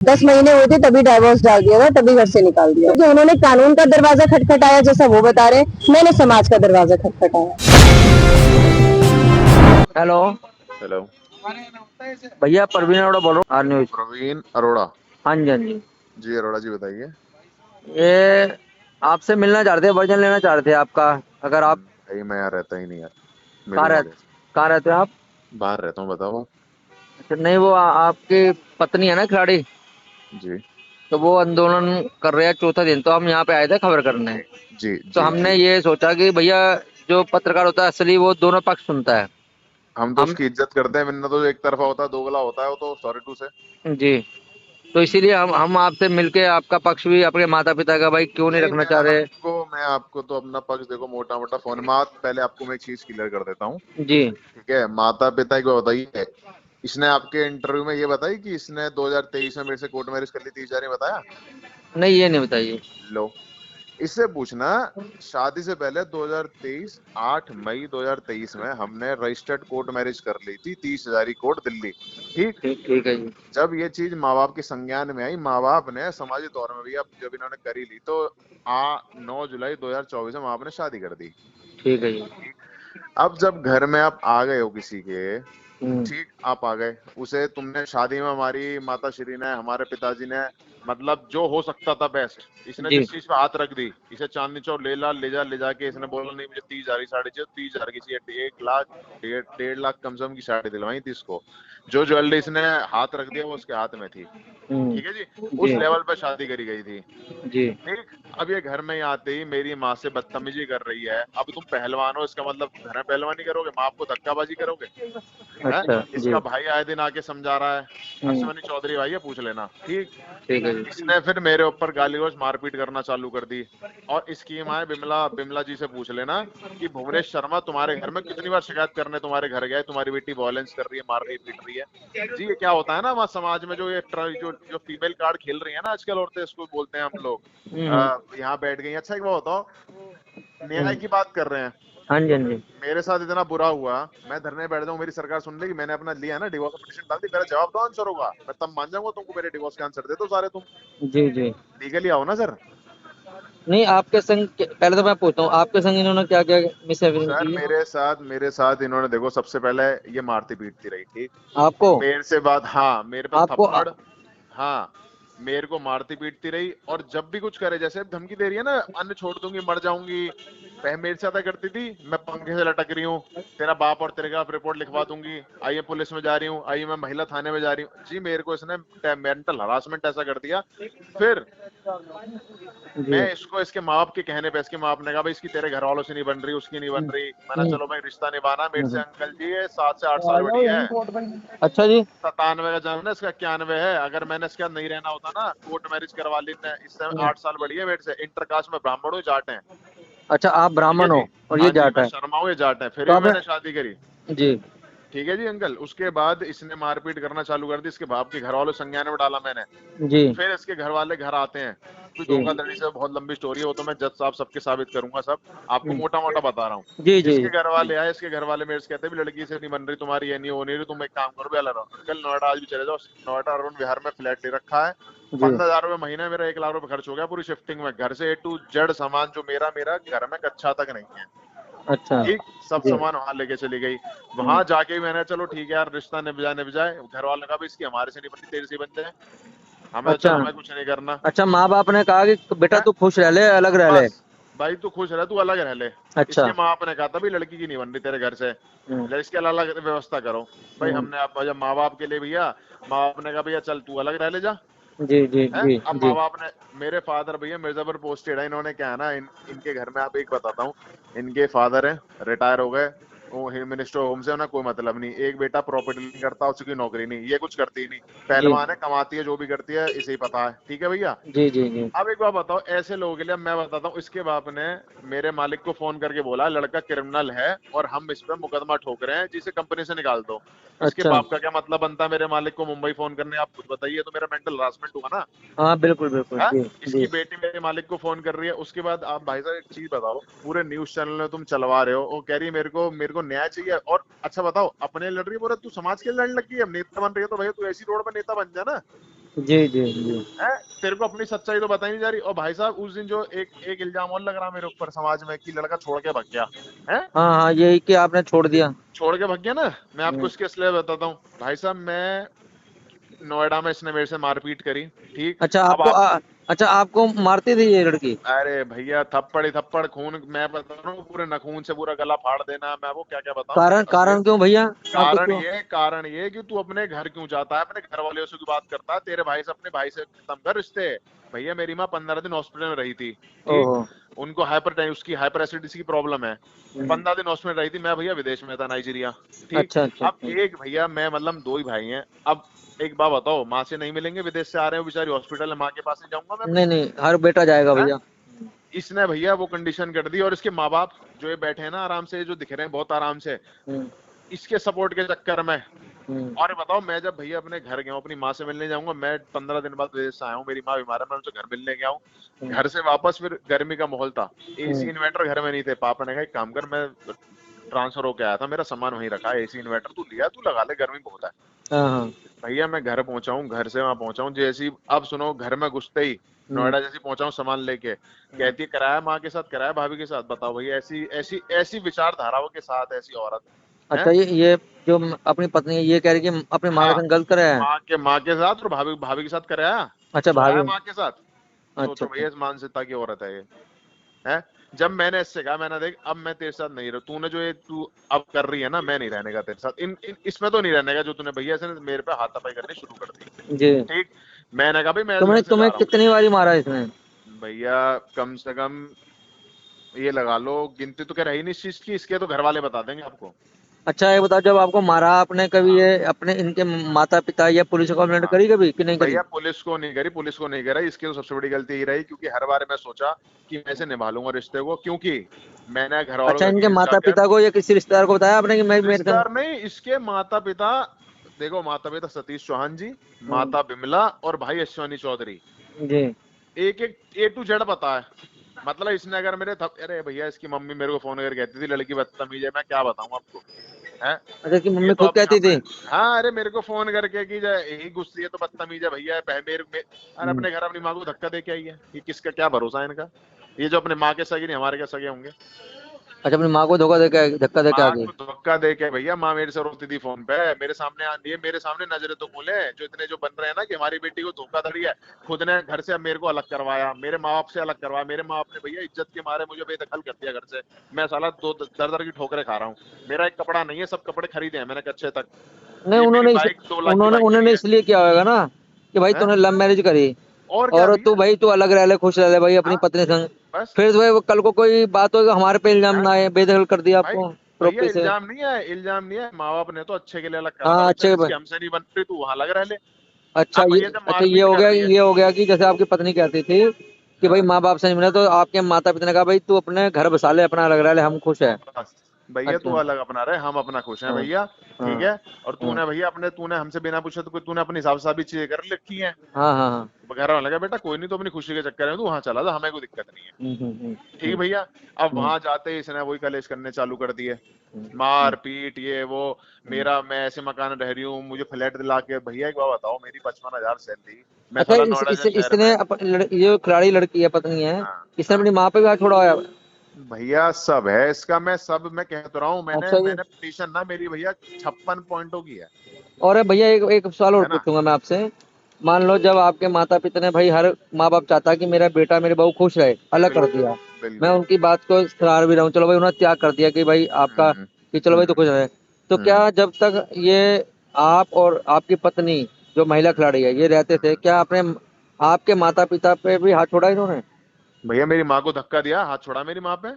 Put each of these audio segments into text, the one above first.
10 महीने हुए थे तभी डाइवोर्स डाल दिया था, तभी घर से निकाल दिया। तो उन्होंने कानून का दरवाजा खटखटाया जैसा वो बता रहे, मैंने समाज का दरवाजा खटखटाया। Hello hello. भैया, प्रवीण अरोड़ा बोल रहा हूँ, आर न्यूज। प्रवीण अरोड़ा। हाँ जी, हाँ जी। जी अरोड़ा जी बताइए। ये आपसे मिलना चाहते थे, वर्जन लेना चाह रहे थे आपका। अगर आप भाई मैं यहाँ रहता ही नहीं यार, कहाँ मिलूंगा रह कैसे? कहाँ रहते हो आप? बाहर रहता हूँ, बताओ। अच्छा, नहीं वो आपकी पत्नी है ना खिलाड़ी, जी तो वो आंदोलन कर रहे हैं चौथा दिन, तो हम यहाँ पे आए थे खबर करने। जी तो जी हमने जी। ये सोचा कि भैया, जो पत्रकार होता है असली, वो दोनों पक्ष सुनता है। हम तो हम उसकी इज्जत करते हैं, वरना तो एक तरफा होता है, दोगला होता है वो तो, सॉरी टू से। जी, तो इसीलिए हम आपसे मिलके आपका पक्ष भी, अपने माता पिता का, भाई क्यों नहीं नहीं, रखना चाह रहे। मैं आपको तो अपना पक्ष देखो, मोटा मोटा फोन में पहले आपको मैं एक चीज क्लियर कर देता हूँ। जी, ठीक है, माता पिता की बात बताइए। इसने आपके इंटरव्यू में ये बताई कि इसने 2023 में मेरे से कोर्ट मैरिज कर ली थी, इस बताया? नहीं ये नहीं बताइए। लो, इससे पूछना। शादी से पहले 2023 8 मई 2023 में हमने रजिस्टर्ड कोर्ट मैरिज कर ली थी, 30 हजारी कोर्ट दिल्ली। ठीक। ठीक ठीक है जी। जब ये चीज माँ बाप के संज्ञान में आई, माँ बाप ने समाजी तौर में भी, अब जब इन्होंने करी ली तो 9 जुलाई 2024 में माँ बाप ने शादी कर दी। ठीक है जी। ठीक। अब जब घर में आप आ गए हो किसी के, हम्म। ठीक, आप आ गए, उसे तुमने शादी में, हमारी माता श्री ने, हमारे पिताजी ने, मतलब जो हो सकता था बेस्ट, इसने जी जिस चीज पे हाथ रख दी, इसे चांदनी चौक ले जा के इसने बोला नहीं मुझे 30 हजार की साड़ी चाहिए, 30 हजार की चाहिए, 1 लाख, 1.5 लाख कम से कम की साड़ी दिलवाई थी इसको। जो ज्वेलरी इसने हाथ रख दिया वो उसके हाथ में थी। ठीक है जी। उस जी लेवल पे शादी करी गई थी। जी। ठीक। अब ये घर में ही आते ही मेरी माँ से बदतमीजी कर रही है। अब तुम पहलवान हो, इसका मतलब घर में पहलवानी करोगे, माँ आपको धक्काबाजी करोगे? है। अच्छा जी। इसका भाई आए दिन आके समझा रहा है, हम्म। अश्वनी चौधरी भाई है, पूछ लेना। ठीक। ठीक है जी। इसने फिर मेरे ऊपर गाली गलौज मारपीट करना चालू कर दी। और इसकी माँ है बिमला, बिमला जी से पूछ लेना कि भुवनेश शर्मा तुम्हारे घर में कितनी बार शिकायत करने तुम्हारे घर गए, तुम्हारी बेटी वॉयलेंस कर रही है, मार रही है, पीट रही है। जी, ये क्या होता है ना, हमारे समाज में जो जो फीमेल कार्ड खेल रही है ना आजकल औरतें, इसको बोलते हैं हम लोग, हम्म। यहाँ बैठ गई। अच्छा एक बात बताओ, न्याय हम्म। की बात कर रहे हैं। हाँ जी, हाँ जी। मेरे साथ इतना बुरा हुआ, मैं धरने बैठ जाऊं, मेरी सरकार सुन लेगी, मैंने अपना लिया है ना डिवोर्स पिटीशन डाल दी, मेरा जवाब दो, आंसर होगा, मैं तब मान जाऊंगा तुमको, मेरे डिवोर्स के आंसर दे दो सारे तुम। जी जी। लीगली आओ ना सर। नहीं, आपके संग पहले तो मैं पूछता हूँ, आपके संग इन्होंने क्या क्या मिसहैपनिंग सर की है? मेरे साथ इन्होंने, देखो सबसे पहले ये मारती पीटती रही। ठीक। आपको मेरे से बात, हाँ, मेरे पे आपको थप्पड़, हाँ, मेरे को मारती पीटती रही, और जब भी कुछ करे, जैसे अब धमकी दे रही है ना, अन्न छोड़ दूंगी, मर जाऊंगी, पहले मेरे से ऐसा करती थी, मैं पंखे से लटक रही हूँ, तेरा बाप और तेरे का रिपोर्ट लिखवा दूंगी, आइए पुलिस में जा रही हूँ, आइए मैं महिला थाने में जा रही हूँ। जी, मेरे को इसने मेंटल हरासमेंट ऐसा कर दिया। फिर जी। मैं इसको इसके माँ बाप के कहने पे, इसके माँ बाप ने कहा भाई इसकी तेरे घर वालों से नहीं बन रही, उसकी नहीं बन हम्म। रही, मैंने हम्म। चलो भाई रिश्ता निभाना, मेरे से हम्म। अंकल जी ये 7 से 8 साल आ जाओ बड़ी है। यहीं कोर्ट में। अच्छा जी। 97 का जन्म है, इसका 91 है। अगर मैंने इसके साथ नहीं रहना होता ना, कोर्ट मैरिज करवा ली ने, इससे हम्म। 8 साल बड़ी है मेरे से, इंटरकास्ट में ब्राह्मण हूँ, जाट है। अच्छा, आप ठीक है ब्राह्मण जी। हो और ये हाँ जी, जाट मैं है? शर्मा हूँ, ये जाट है, फिर तो भी आपने मैंने शादी करी। जी। ठीक है जी अंकल। उसके बाद इसने मारपीट करना चालू कर दी, इसके बाप के घर वालों संज्ञान में डाला मैंने। जी फिर इसके घर वाले घर आते हैं, कोई जी। धोखाधड़ी से, बहुत लंबी स्टोरी है वो तो, मैं जज साहब सबके साबित करूंगा सब, आपको हम्म। मोटा मोटा बता रहा हूँ। जी जी इसके जी। घर वाले आए, इसके घर वाले मेरे से कहते भी लड़की से नहीं बन रही तुम्हारी, ये नहीं हो नहीं रही, तुम एक काम करो भी अलग रहो। अंकल नोएडा आज भी चले जाओ, नोएडा अर्बन बिहार में फ्लैट ले रखा है, जी। 15,000 रुपए महीने, मेरा 1 लाख रुपए खर्च हो गया पूरी शिफ्टिंग में, घर से A to Z सामान जो मेरा मेरा घर में कच्चा तक नहीं है। अच्छा। ठीक। सब जी। सामान वहां लेके चली गई। हम्म। वहां जाके भी मैंने, चलो ठीक है यार, रिश्ता निभ जाए, घर वालों का भी इसकी हमारे से नहीं बनती, तेरे से ही बन जाए, हमें तो चल, अच्छा। हमें कुछ नहीं करना अच्छा, माँ बाप ने कहा कि बेटा है। तू खुश रह ले, अलग रह ले। बस भाई तू खुश रह, तू अलग रह ले। अच्छा। इसके माँ बाप ने कहा था भाई लड़की की नहीं बन रही तेरे घर से, हम्म। इसके अलग व्यवस्था करो। भाई हम्म। हमने, अब जब माँ बाप के लिए भैया, माँ बाप ने कहा भैया चल तू अलग रह ले जा। जी जी है। जी अब जी। माँ बाप ने, मेरे फादर भैया मिर्जापुर पोस्टेड है, इन्होंने क्या है ना, इनके घर में, आप एक बताता हूँ, इनके फादर है, रिटायर हो गए, वो मिनिस्टर होम से, उन्हें कोई मतलब नहीं, एक बेटा प्रॉपर्टी नहीं करता, उसकी नौकरी नहीं, ये कुछ करती ही नहीं, जी पहलवान है, कमाती है, जो भी करती है इसे ही पता है। ठीक है भैया। जी जी जी। अब एक बात बताओ, ऐसे लोगों के लिए, अब मैं बताता हूँ, इसके बाप ने मेरे मालिक को फोन करके बोला लड़का क्रिमिनल है और हम इस पे मुकदमा ठोक रहे हैं, जिसे कंपनी से निकाल दो। इसके अच्छा। बाप का क्या मतलब बनता है मेरे मालिक को मुंबई फोन करने? आप खुद बताइए, तो मेरा मेंटल हरासमेंट हुआ ना। हाँ बिल्कुल बिल्कुल। है। जी जी। इसकी बेटी मेरे मालिक को फोन कर रही है, उसके बाद आप भाई साहब एक चीज बताओ, पूरे न्यूज चैनल में तुम चलवा रहे हो, वो कह रही है मेरे को न्याय चाहिए, और अच्छा बताओ, अपने लड़ रही है, बोले तू समाज के लिए लड़ने लगी है, अब नेता बन रही है तो भैया तू ऐसी रोड पर नेता बन जा ना। जी जी जी। है, तेरे को अपनी सच्चाई तो बताई नहीं जा रही। और भाई साहब उस दिन जो एक एक इल्जाम और लग रहा मेरे ऊपर समाज में कि लड़का छोड़ के भाग गया है, हाँ हाँ, यही कि आपने छोड़ दिया। छोड़ के भाग गया ना। मैं आपको हम्म। इसके इसलिए बताता हूँ भाई साहब, मैं नोएडा में इसने मेरे से मारपीट करी, ठीक। अच्छा अब आपको आप, अच्छा आपको मारती थी ये लड़की? अरे भैया थप्पड़ ही थप्पड़, खून, मैं बता रहा हूँ पूरे नखून से पूरा गला फाड़ देना, मैं वो क्या क्या बताऊँ, कारण तस्वीर। कारण क्यों भैया? आपको कारण क्यों? ये कारण ये कि तू अपने घर क्यों जाता है, अपने घर वालों से क्यों बात करता है, तेरे भाई से, अपने भाई से खत्म कर रिश्ते। भैया मेरी माँ 15 दिन हॉस्पिटल में रही थी, ठीक। ओहो। उनको उसकी हाइपर एसिडिटी की प्रॉब्लम है। हम्म। 15 दिन हॉस्पिटल रही थी, मैं भैया विदेश में था, नाइजीरिया, ठीक। अच्छा अच्छा अब अच्छा। एक भैया मैं मतलब दो ही भाई हैं। अब एक बात बताओ, माँ से नहीं मिलेंगे, विदेश से आ रहे हो बेचारी हॉस्पिटल है, माँ के पास नहीं जाऊंगा मैं नहीं अपनी, नहीं, हर बेटा जाएगा है? भैया। इसने भैया वो कंडीशन कर दी। और इसके माँ बाप जो ये बैठे हैं ना आराम से, जो दिख रहे हैं बहुत आराम से, हम्म। इसके सपोर्ट के चक्कर में। हम्म। और बताओ, मैं जब भैया अपने घर गया हूँ, अपनी माँ से मिलने जाऊंगा, मैं 15 दिन बाद विदेश से आया हूँ, मेरी माँ बीमार है, मैं उनसे घर मिलने गया हूँ। हम्म। घर से वापस फिर गर्मी का माहौल था, एसी हम्म। इन्वर्टर घर में नहीं थे। पापा ने कहा एक काम कर, मैं ट्रांसफर होके आया था, मेरा सामान वहीं रखा है, एसी इन्वर्टर तू लिया, तू लगा ले, गर्मी बहुत है। हाँ हाँ। भैया मैं घर पहुंचा हूँ, घर से वहां पहुंचा हूँ जैसी, अब सुनो, घर में घुसते ही हम्म। नोएडा जैसी पहुंचा हूँ सामान लेके, कहती है कराया माँ के साथ, कराया भाभी के साथ। बताओ भैया, ऐसी ऐसी ऐसी विचारधाराओं के साथ ऐसी औरत है। अच्छा ये जो अपनी पत्नी है ये कह रही कि अपनी माँ हाँ, के संग गलत कराया है? माँ के साथ, और भाभी भाभी के साथ कराया, अच्छा सोया भाभी। माँ के साथ। अच्छा सोचो अच्छा। भैया इस मानसिकता की औरत है ये, है। जब मैंने इससे कहा, मैंने देख अब मैं तेरे साथ नहीं रह, तूने जो ये तू अब कर रही है ना, मैं नहीं रहने का तेरे साथ, इसमें तो नहीं रहने का, जो तूने भैया से मेरे पे हाथापाई करनी शुरू कर दी, जी। ठीक। मैंने कहा भाई मैं इस तुम्हें घर से जा तुम्हें रहा हूँ। कितनी बारी मारा इसने? भैया कम से कम ये लगा लो, गिनती तो क्या रही नहीं इस चीज की, इसके तो घर वाले बता देंगे आपको। अच्छा ये बताओ, जब आपको मारा आपने कभी हाँ ये अपने इनके माता पिता या पुलिस को कंप्लेंट हाँ करी कभी कि नहीं करी? भैया, पुलिस को नहीं करी, पुलिस को नहीं करा, इसकी तो सबसे बड़ी गलती यही रही, क्योंकि हर बार मैं सोचा कि मैं इसे निभा लूंगा रिश्ते को, क्योंकि मैंने घर वालों अच्छा के इनके अगेंस्ट माता जाकर, पिता को या किसी रिश्तेदार को बताया आपने कि मैं मेरे संग? रिश्तेदार नहीं, इसके माता पिता, देखो माता पिता सतीश चौहान जी, हम्म। माता बिमला और भाई अश्वनी चौधरी, जी। एक एक A to Z पता है। मतलब इसने अगर अरे भैया इसकी मम्मी मेरे को फोन करके कहती थी लड़की बदतमीज है, मैं क्या बताऊं आपको, है। अच्छा कि ये मम्मी तो खुद अपने कहती आप में, थी? हाँ, अरे मेरे को फोन करके कि यही गुस्सी है तो बदतमीज है भैया, अरे हम्म। अपने घर अपनी माँ को धक्का दे के आई है, ये किसका क्या भरोसा है इनका, ये जो अपने माँ के सगे नहीं, हमारे क्या सगे होंगे। अच्छा अपनी माँ को धक्का दे के आ माँ गई? को धक्का दे के भैया, माँ मेरे से रोती थी फोन पे, मेरे सामने ये मेरे सामने नजरें तो खोले, जो इतने जो बन रहे हैं ना कि हमारी बेटी को धोखाधड़ी है, खुद ने घर से अब मेरे को अलग करवाया, मेरे माँ बाप से अलग करवाया, मेरे माँ बाप ने भैया इज्जत के मारे मुझे बेदखल कर दिया घर से। मैं साला दो दर दर की ठोकरें खा रहा हूँ, मेरा एक कपड़ा नहीं है, सब कपड़े खरीदे हैं मैंने कच्चे तक। नहीं ये मेरी उन्होंने बाइक 2 लाख की उन्होंने बाइक गिरी उन्होंने है, इसलिए किया होगा ना कि भाई हैं? तूने लव मैरिज करी और क्या और तू भैया, भाई तू अलग रह ले, खुश रह ले भाई अपनी हाँ, पत्नी संग। बस, फिर तो भाई वो कल को कोई बात हो हमारे पे इल्जाम हैं? ना आए, बेदखल कर दिया भाई आपको भैया प्रॉपर्टी से। इल्जाम नहीं है, इल्जाम नहीं है, माँ बाप ने तो अच्छे के लिए अलग करा था, हाँ भाई चल अच्छे इसकी हमसे नहीं बन रही तू वहां लग रह ले। अच्छा अब ये भैया जब अच्छा ये मारपीट हो कर गया, रही है, ये हो गया कि जैसे आपकी पत्नी कहती थी कि भाई हाँ, माँ बाप से नहीं मिला तो आपके माता पिता ने कहा भाई तू अपने घर बसा ले, अपना अलग रह ले, हम खुश है। बस भैया तू अच्छा। अलग अपना रहे, हम अपना खुश हैं हाँ भैया, हाँ ठीक है। और हाँ तूने भैया तूने हमसे बिना पूछे तो तूने अपने हिसाब से सभी चीजें कर रखी हैं। हाँ हाँ हाँ। घर वाला लगा बेटा कोई नहीं, तो अपनी खुशी के चक्कर में तू वहां चला जा, हमें कोई दिक्कत नहीं है, ठीक है भैया। अब हम्म, वहां जाते ही इसने वही कलेश करने चालू कर दिए, हम्म, मार पीट ये वो, हम्म। मैं ऐसे मकान रह रही हूँ, मुझे फ्लैट दिला के, भैया एक बात बताओ, मेरी 55,000 सैलरी, मैं अच्छा साला नोएडा जैसे शहर में, इसने ये खिलाड़ी लड़की है पत्नी है, हाँ इसने हाँ अपनी माँ पे भी हाथ छोड़ा हुआ है? भैया सब है इसका, मैं कह तो रहा हूँ, मैंने अच्छा जी। मैंने पिटीशन ना मेरी भैया 56 पॉइंटों की और भैया एक एक सवाल और है ना। पूछूंगा मैं आपसे। मान लो जब आपके माता पिता ने, भाई हर माँ बाप चाहता है कि मेरा बेटा मेरी बहू खुश रहे, अलग कर बिल्कुल दिया। मैं बिल्कुल। उनकी बात को सराह भी रहा हूँ, चलो भाई उन्होंने त्याग कर दिया कि भाई आपका, हम्म कि चलो भाई तो हम्म खुश रहे। तो हम्म क्या जब तक ये आप और आपकी पत्नी जो महिला खिलाड़ी है ये रहते थे, क्या आपने आपके माता पिता पे भी हाथ छोड़ा इन्होंने? भैया मेरी माँ को धक्का दिया, हाथ छोड़ा मेरी माँ पे।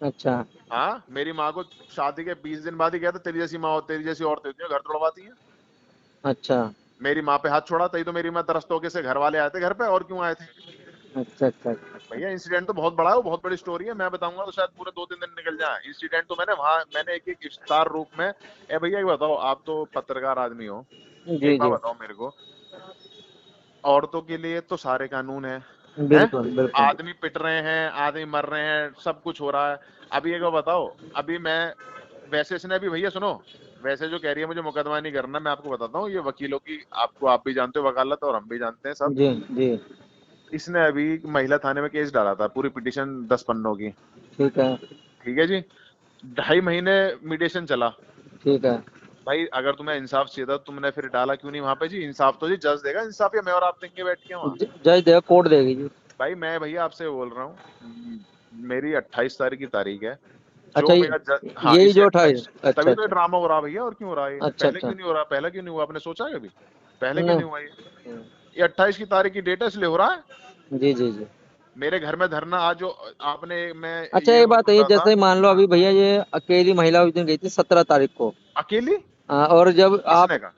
अच्छा हाँ, मेरी माँ को शादी के 20 दिन बाद ही कहता तेरी जैसी माँ, तेरी जैसी औरत होती है घर तोड़वाती है। अच्छा मेरी माँ पे हाथ छोड़ा, तभी तो मेरी माँ तरस होके से घर वाले आए थे घर पे, और क्यों आए थे। अच्छा अच्छा अच्छा। भैया इंसिडेंट तो बहुत बड़ा है, वो बहुत बड़ी स्टोरी है, मैं बताऊंगा तो शायद पूरे 2-3 दिन निकल जाए। इंसिडेंट तो मैंने एक एक विस्तार रूप में, ए भैया एक बताओ, आप तो पत्रकार आदमी हो, जी एक बात जी। बताओ मेरे को, औरतों के लिए तो सारे कानून हैं? बिल्कुल बिल्कुल। आदमी पिट रहे हैं, आदमी मर रहे हैं, सब कुछ हो रहा है। अभी एक बात बताओ, अभी मैं, वैसे इसने अभी भैया सुनो, वैसे जो कह रही है मुझे मुकदमा नहीं करना, मैं आपको बताता हूँ, ये वकीलों की, आपको, आप भी जानते हो वकालत, और हम भी जानते हैं सब। जी जी। इसने अभी महिला थाने में केस डाला था, पूरी पिटीशन 10 पन्नों की। ठीक है। ठीक है जी। 2.5 महीने मीडिएशन चला। ठीक है। भाई अगर तुम्हें इंसाफ चाहिए था, तुमने फिर डाला क्यों नहीं वहां पे जी? इंसाफ तो जी जज देगा इंसाफ, या मैं और आप देंगे बैठ के वहां? जज देगा, कोर्ट देगी जी। भाई मैं भैया आपसे बोल रहा हूँ, मेरी 28 तारीख की तारीख है। अच्छा, जो मेरा हाँ, यही इसी जो 28। 28, अच्छा तभी तो ये अच्छा। ड्रामा हो रहा भैया, और क्यों हो रहा है ये? अच्छा पहले अच्छा। क्यों नहीं हो रहा? पहले क्यों नहीं हुआ? आपने सोचा है कभी पहले क्यों नहीं। नहीं हुआ ये 28 की तारीख की डेट है इसलिए हो रहा है। जी जी जी। मेरे घर में धरना आज जो आपने, मैं अच्छा, ये ये रोज बात सुन है, रहा था। जैसे मान लो अभी भैया ये अकेली महिला उस दिन गई थी 17 तारीख को। अकेली? और जब आप, किसने कहा?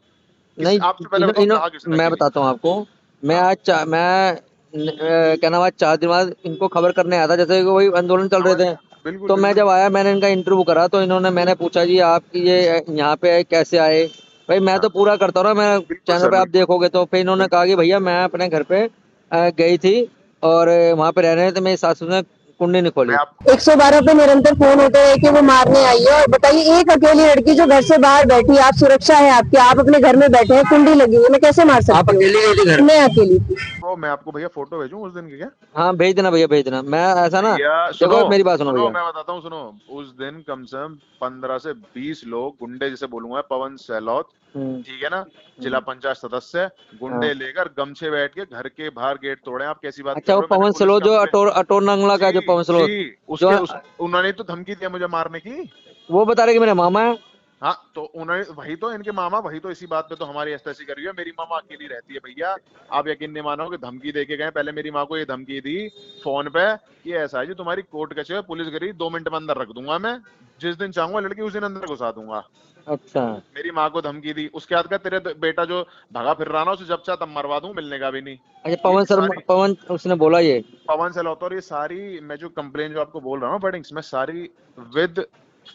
किस, नहीं, आपसे पहले बताओ कहा किसने मैं अकेली? बताता हूँ आपको। मैं हाँ, आज क्या नाम, आज 4 दिन बाद इनको खबर करने आया था, जैसे कि वही आंदोलन चल रहे समझ थे। गया, बिल्कुल तो मैं बिल्कुल। जब आया, मैंने इनका इंटरव्यू करा, तो इन्होंने, मैंने पूछा जी आप ये यहाँ पे कैसे आए। भाई मैं हाँ, तो पूरा करता हूँ ना, मैं बिल्कुल चैनल सर, पे आप बिल्कुल देखोगे तो। फिर इन्होंने कहा बिल्कुल। कि भैया मैं अपने घर पे गई थी, और वहां पे रह रहे थे, मेरी सासू ने कुंडी नहीं मैं खोली। आप 112 पे निरंतर फोन होते हैं कि वो मारने आई है। और बताइए, एक अकेली लड़की जो घर से बाहर बैठी है, आप सुरक्षा है आपकी, आप अपने घर में बैठे हैं, कुंडी लगी हुई है, मैं कैसे मार आप सकती हूँ? अकेले गई थी घर? मैं अकेली थी। तो मैं आपको भैया फोटो भेजूं उस दिन की क्या? हाँ भेज देना भैया, भेज देना। मैं ऐसा ना, भैया सुनो, देखो मेरी बात सुनो सुनो भैया। मैं बताता हूँ, सुनो। उस दिन कम से कम 15 से 20 लोग गुंडे, जिसे बोलूंगा पवन सहलौत, हम्म। ठीक है ना, जिला हम्म। पंचायत सदस्य, हाँ। गुंडे लेकर गमछे बैठ के घर के बाहर गेट तोड़े। आप कैसी बात कर अच्छा, वो रहे हो? मैंने पवन पुलिस सलोत जो कंप्लेन, अटोर नंगला का, जो जी पवन सलोत, जी, जो उन्होंने तो धमकी दिया मुझे मारने की। वो बता रहे कि मेरा मामा है। हाँ, तो उन्होंने, वही तो इनके मामा, वही तो इसी बात पे तो हमारी एसएससी कर रही है। मेरी मामा अकेली रहती है भैया, आप यकीन नहीं मानोगे, धमकी दे के गए। पहले मेरी माँ को ये धमकी दी फोन पे कि ऐसा है जी, तुम्हारी कोर्ट कचहरी पुलिस गई, 2 मिनट में अंदर रख दूंगा मैं, जिस दिन चाहूंगा लड़की उस दिन अंदर घुसा दूंगा। अच्छा। मेरी माँ को धमकी दी। उसके बाद का तेरे बेटा जो भगा फिर रहा ना, उसे जब चाह तब मरवा दूं, मिलने का भी नहीं। अच्छा, ये पवन शर्मा, सारी पवन उसने बोला ये। पवन से लौटा, और ये सारी मैं जो कंप्लेन जो आपको बोल रहा हूँ वर्डिंग्स में, सारी विद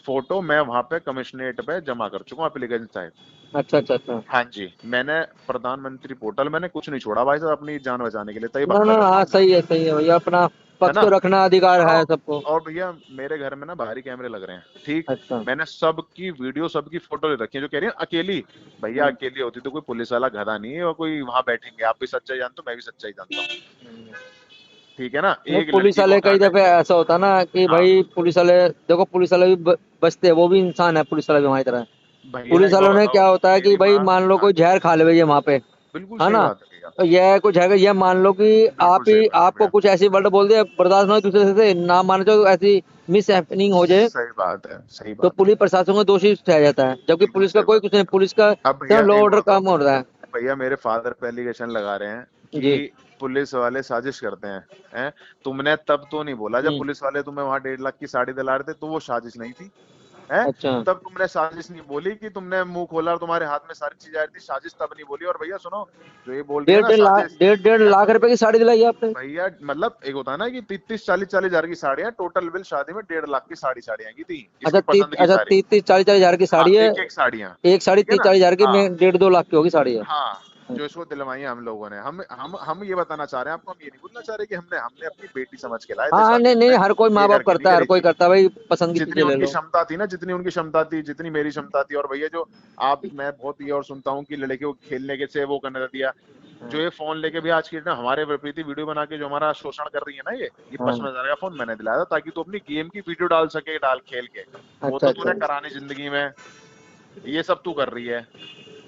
फोटो मैं वहां पे कमिश्नरेट पे जमा कर चुका हूँ, एप्लीकेशन साइड। अच्छा अच्छा अच्छा। हाँ जी, मैंने प्रधानमंत्री पोर्टल, मैंने कुछ नहीं छोड़ा भाई साहब अपनी जान बचाने के लिए, तभी ना बकरा ना, कर रहा हाँ हूँ मैं, सही है भैया, अपना है पक्ष ना? तो रखना अधिकार सुनो, है सबको। और भैया मेरे घर में ना बाहरी कैमरे लग रहे हैं, ठीक? अच्छा। मैंने सबकी वीडियो, सबकी फोटो ले रखी है। जो कह रही है अकेली, भैया हम्म। अकेली होती तो कोई पुलिस वाला गधा नहीं है, और कोई वहां बैठेंगे। आप भी सच्चाई जानते हो, मैं भी सच्चाई जानता हूँ, ठीक है ना? नहीं, एक पुलिस लड़की को वाले कई उठाने, दफे ऐसा होता है ना कि हाँ भाई पुलिस वाले, देखो पुलिस वाले भी बचते हैं, वो भी इंसान है, पुलिस वाले भी हमारी तरह है। भैया पुलिस एक बार वालों ने बताओ, क्या होता है कि मेरी भाई माँ, मान लो हाँ कोई जहर खा ले ये वहां पे, बिल्कुल है सही ना, बात है भैया, तो यह कुछ है, ये मान लो कि बिल्कुल आप सही ही, बात है आपको भैया, कुछ ऐसी वर्ड बोल दिया, बर्दाश्त ना हो दूसरे से ना माने, तो ऐसी मिस हैपनिंग हो जाए, सही बात है, सही तो बात है, पुलिस प्रशासन को दोषी ठहराया जाता है, जबकि बिल्कुल पुलिस का सही कोई बात कुछ है नहीं, पुलिस का भैया। अब भैया लॉ एक ऑर्डर बात काम बताओ, हो रहा है। भैया मेरे फादर पे एलिगेशन लगा रहे हैं जी। कि पुलिस वाले साजिश करते हैं। तुमने तब तो नहीं बोला जब हम्म। पुलिस वाले तुम्हें वहां 1.5 लाख की साड़ी दिला रहे थे, तो वो साजिश नहीं थी, है? अच्छा। तब तुमने साजिश नहीं बोली कि तुमने मुंह खोला और तुम्हारे हाथ में सारी चीजें आ रही थी, साजिश तब नहीं बोली। और भैया सुनो, जो ये बोल रही है डेढ़ ना डेढ़ लाख, साजिश, डेढ़ है? लाख रुपए की साड़ी दिलाई आपने? भैया मतलब एक होता है ना कि 30-40 हजार की साड़ियां, टोटल बिल शादी में 1.5 लाख की साड़ी आई थी, अच्छा इसकी पसंद की साड़ी। 30-40 हजार की हाँ, साड़ी है। एक एक साड़ियां, एक साड़ी ठीक है ना? 30-40 हजार की, हाँ, में 1.5-2 लाख की होगी साड़ी है। हाँ, जो इसको दिलवाई है हम लोगों ने, हम ये बताना चाह रहे हैं आपको, हम ये नहीं बोलना चाह रहे कि हमने हमने अपनी बेटी समझ के लाए थे हाँ शादी नहीं नहीं, में, हर कोई माँ ये बाप करके नहीं करता है, हर करी कोई थी। करता है भाई, पसंद की जितनी चीजें ले उनकी लो। क्षमता थी ना, जितनी उनकी क्षमता थी, जितनी मेरी क्षमता थी। और भैया जो आप, मैं बहुत ये और सुनता हूँ कि लड़के को खेलने के से वो करने दिया, जो ये फोन लेके भी आज की डेट में हमारे विपरीत वीडियो बना के जो हमारा शोषण कर रही है ना, ये हाँ। 55 हजार का फोन मैंने दिलाया था, ताकि तू अपनी गेम की वीडियो डाल सके, डाल खेल के। वो अच्छा तो अच्छा। तूने करानी जिंदगी में, ये सब तू कर रही है।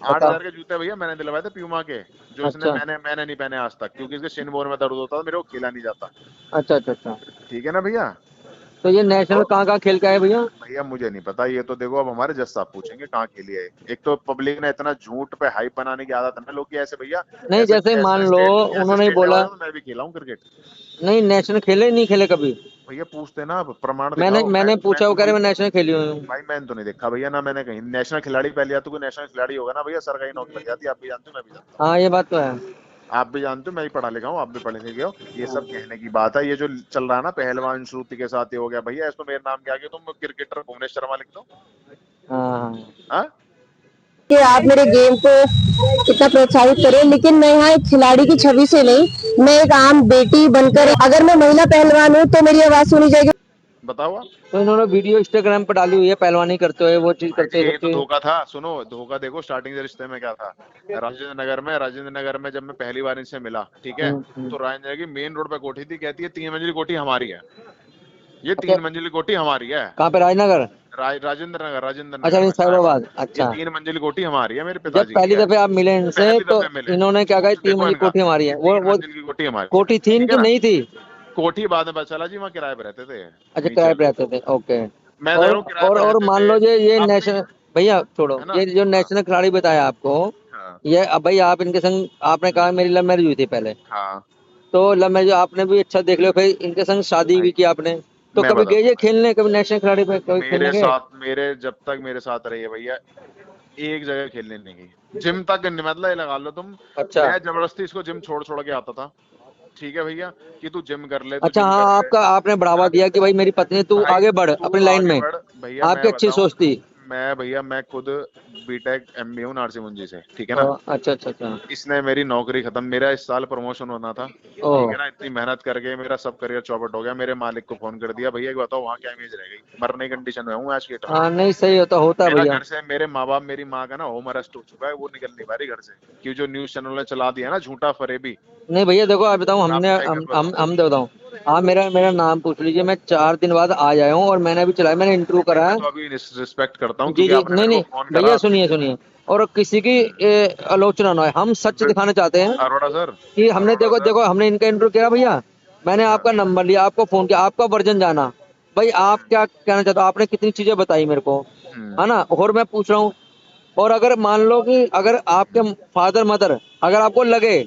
आठ बता। हजार के जूते भैया मैंने दिलवाए थे प्यूमा के, जो इसने, अच्छा मैंने नहीं पहने आज तक, क्योंकि इसके शिन बोन में दर्द होता था, मेरे को खेला नहीं जाता। अच्छा अच्छा अच्छा। ठीक है ना भैया? तो ये नेशनल तो कहाँ खेल का है भैया? भैया मुझे नहीं पता, ये तो देखो अब हमारे जज साहब पूछेंगे कहाँ खेली है। एक तो पब्लिक ने इतना झूठ पे हाइप बनाने की आदत है ना लोग की, ऐसे भैया, नहीं, ऐसे जैसे मान ऐसे लो ऐसे उन्होंने ही स्टेट बोला, लेवल में मैं भी खेला हूँ क्रिकेट। नहीं नेशनल खेले, नहीं खेले कभी? भैया पूछते ना, आप प्रमाण मैंने दिखाओ। मैंने मैं पूछा, वो तो कह रहे वही, मैं नेशनल खेली हुई हूँ। भाई मैंने तो नहीं देखा भैया ना, मैंने कहीं नेशनल खिलाड़ी, पहले या तो कोई नेशनल खिलाड़ी होगा ना भैया, सरकारी नौकरी लग जाती है, आप भी जानते हो, मैं भी जानता हूँ। हाँ ये बात तो है। आप भी जानते हो, मैं भी पढ़ा लिखा हूँ, आप भी पढ़े लिखे हो। ये सब कहने की बात है। ये जो चल रहा है ना पहलवान श्रुति के साथ, ये हो गया भैया, इसको मेरे नाम के आगे तुम क्रिकेटर भुवनेश शर्मा लिख दो। हाँ। हाँ, कि आप मेरे गेम को इतना प्रोत्साहित करें, लेकिन मैं यहाँ एक खिलाड़ी की छवि से नहीं, मैं एक आम बेटी बनकर, अगर मैं महिला पहलवान हूँ तो मेरी आवाज सुनी जाएगी। बताओ आप। तो इन्होंने वीडियो इंस्टाग्राम पर डाली हुई है, पहलवानी करते हुए, वो चीज भाई करते जी हैं, यही सब तो चीज। धोखा था। सुनो, धोखा देखो स्टार्टिंग से रिश्ते में क्या था। राजेंद्र नगर में जब मैं पहली बार इनसे मिला, ठीक है, हम्म। तो राजेंद्र नगर की मेन रोड पे कोठी थी, कहती है 3 मंजिली कोठी हमारी है, ये अच्छा, 3 मंजिली कोठी हमारी है। कहाँ पे, राजनगर? राजेंद्र अच्छा, नगर नहीं, में साहिबाबाद। साहिबाबाद, ये अच्छा। 3 मंजिली कोठी हमारी है, मेरे जब पिताजी की पहली है। दफे आप मिले इनसे पहली तो दफे मिले, इन्होंने क्या कहा, मुंह से 3 मंजिल देखो इनका, कोठी हमारी है, ये वो 3 मंजिल की कोठी हमारी है, कोठी थी ठीक है इनकी, ना। नहीं थी? कोठी बाद में पता चला जी, वहाँ किराए पे रहते थे अच्छा, नीचे किराए पे अलग। रहते थे, ओके। मैं कह और रहा हूँ किराए पे और रहते मान थे लो ये अपनी, नेशनल, भैया छोड़ो, है ना। ये जो हाँ नेशनल खिलाड़ी बताया आपको, हाँ। ये अब भाई आप इनके संग, आपने कहा मेरी लव मैरिज हुई थी पहले, हाँ तो लव मैरिज आपने भी अच्छा देख लिया, फिर इनके संग शादी भी भाई की आपने, तो मैं कभी गए बताता हूँ ये भाई, खेलने, कभी नेशनल खिलाड़ी पे कभी खेलने मेरे गए? साथ, मेरे जब तक मेरे साथ रही है भैया, एक जगह खेलने नहीं गई, जिम तक नहीं, मतलब ये लगा लो तुम। अच्छा। मैं जबरदस्ती इसको जिम छोड़ छोड़ के आता था, ठीक है भैया, कि तू जिम कर ले, तू अच्छा, जिम हाँ, कर ले, आपका आपने है बढ़ावा ना। दिया कि भाई मेरी पत्नी, तू भाई आगे बढ़ तू अपनी लाइन आगे में, बढ़ भैया, आपकी मैं अच्छी बताऊं, सोच थी। मैं खुद बीटेक एमबी हूँ नरसिंह मुंजी से, ठीक है ना। अच्छा, अच्छा, अच्छा। इसने मेरी नौकरी खत्म, मेरा इस साल प्रमोशन होना था, ओ। ठीक है ना, इतनी मेहनत करके मेरा सब करियर चौपट हो गया, मेरे मालिक को फोन कर दिया, भैया एक बताओ वहाँ क्या इमेज रह गई, मरने की कंडीशन में हूँ आज के टाइम। हाँ, नहीं, सही होता है मेरा भैया। घर से, मेरे माँ बाप, मेरी माँ का ना होम अरेस्ट हो चुका है, वो निकल नहीं पा रही घर से, कि जो न्यूज चैनल ने चला दिया ना झूठा फरेबी। नहीं भैया देखो, आप बताऊँ, हमने आपको क्या क्या बताऊं। हम तो बताऊँ, आप मेरा मेरा नाम पूछ लीजिए, मैं 4 दिन बाद आ जाया हूँ, और मैंने अभी चलाया, मैंने इंटरव्यू नहीं भाई, करा मैं है। तो अभी रिस्पेक्ट करता हूँ, जी क्योंकि जी, आपने नहीं मेरे को नहीं, फोन भैया करा। सुनिए, और किसी की आलोचना ना हो, हम सच दिखाना चाहते हैं अरोड़ा सर, कि हमने, अरोड़ा देखो सर। देखो, हमने इनका इंटरव्यू किया भैया, मैंने अच्छा। आपका नंबर लिया, आपको फोन किया, आपका वर्जन जाना, भाई आप हम्म क्या कहना चाहते हो, आपने कितनी चीजें बताई मेरे को, हम्म है ना, और मैं पूछ रहा हूँ, और अगर मान लो कि अगर आपके फादर मदर, अगर आपको लगे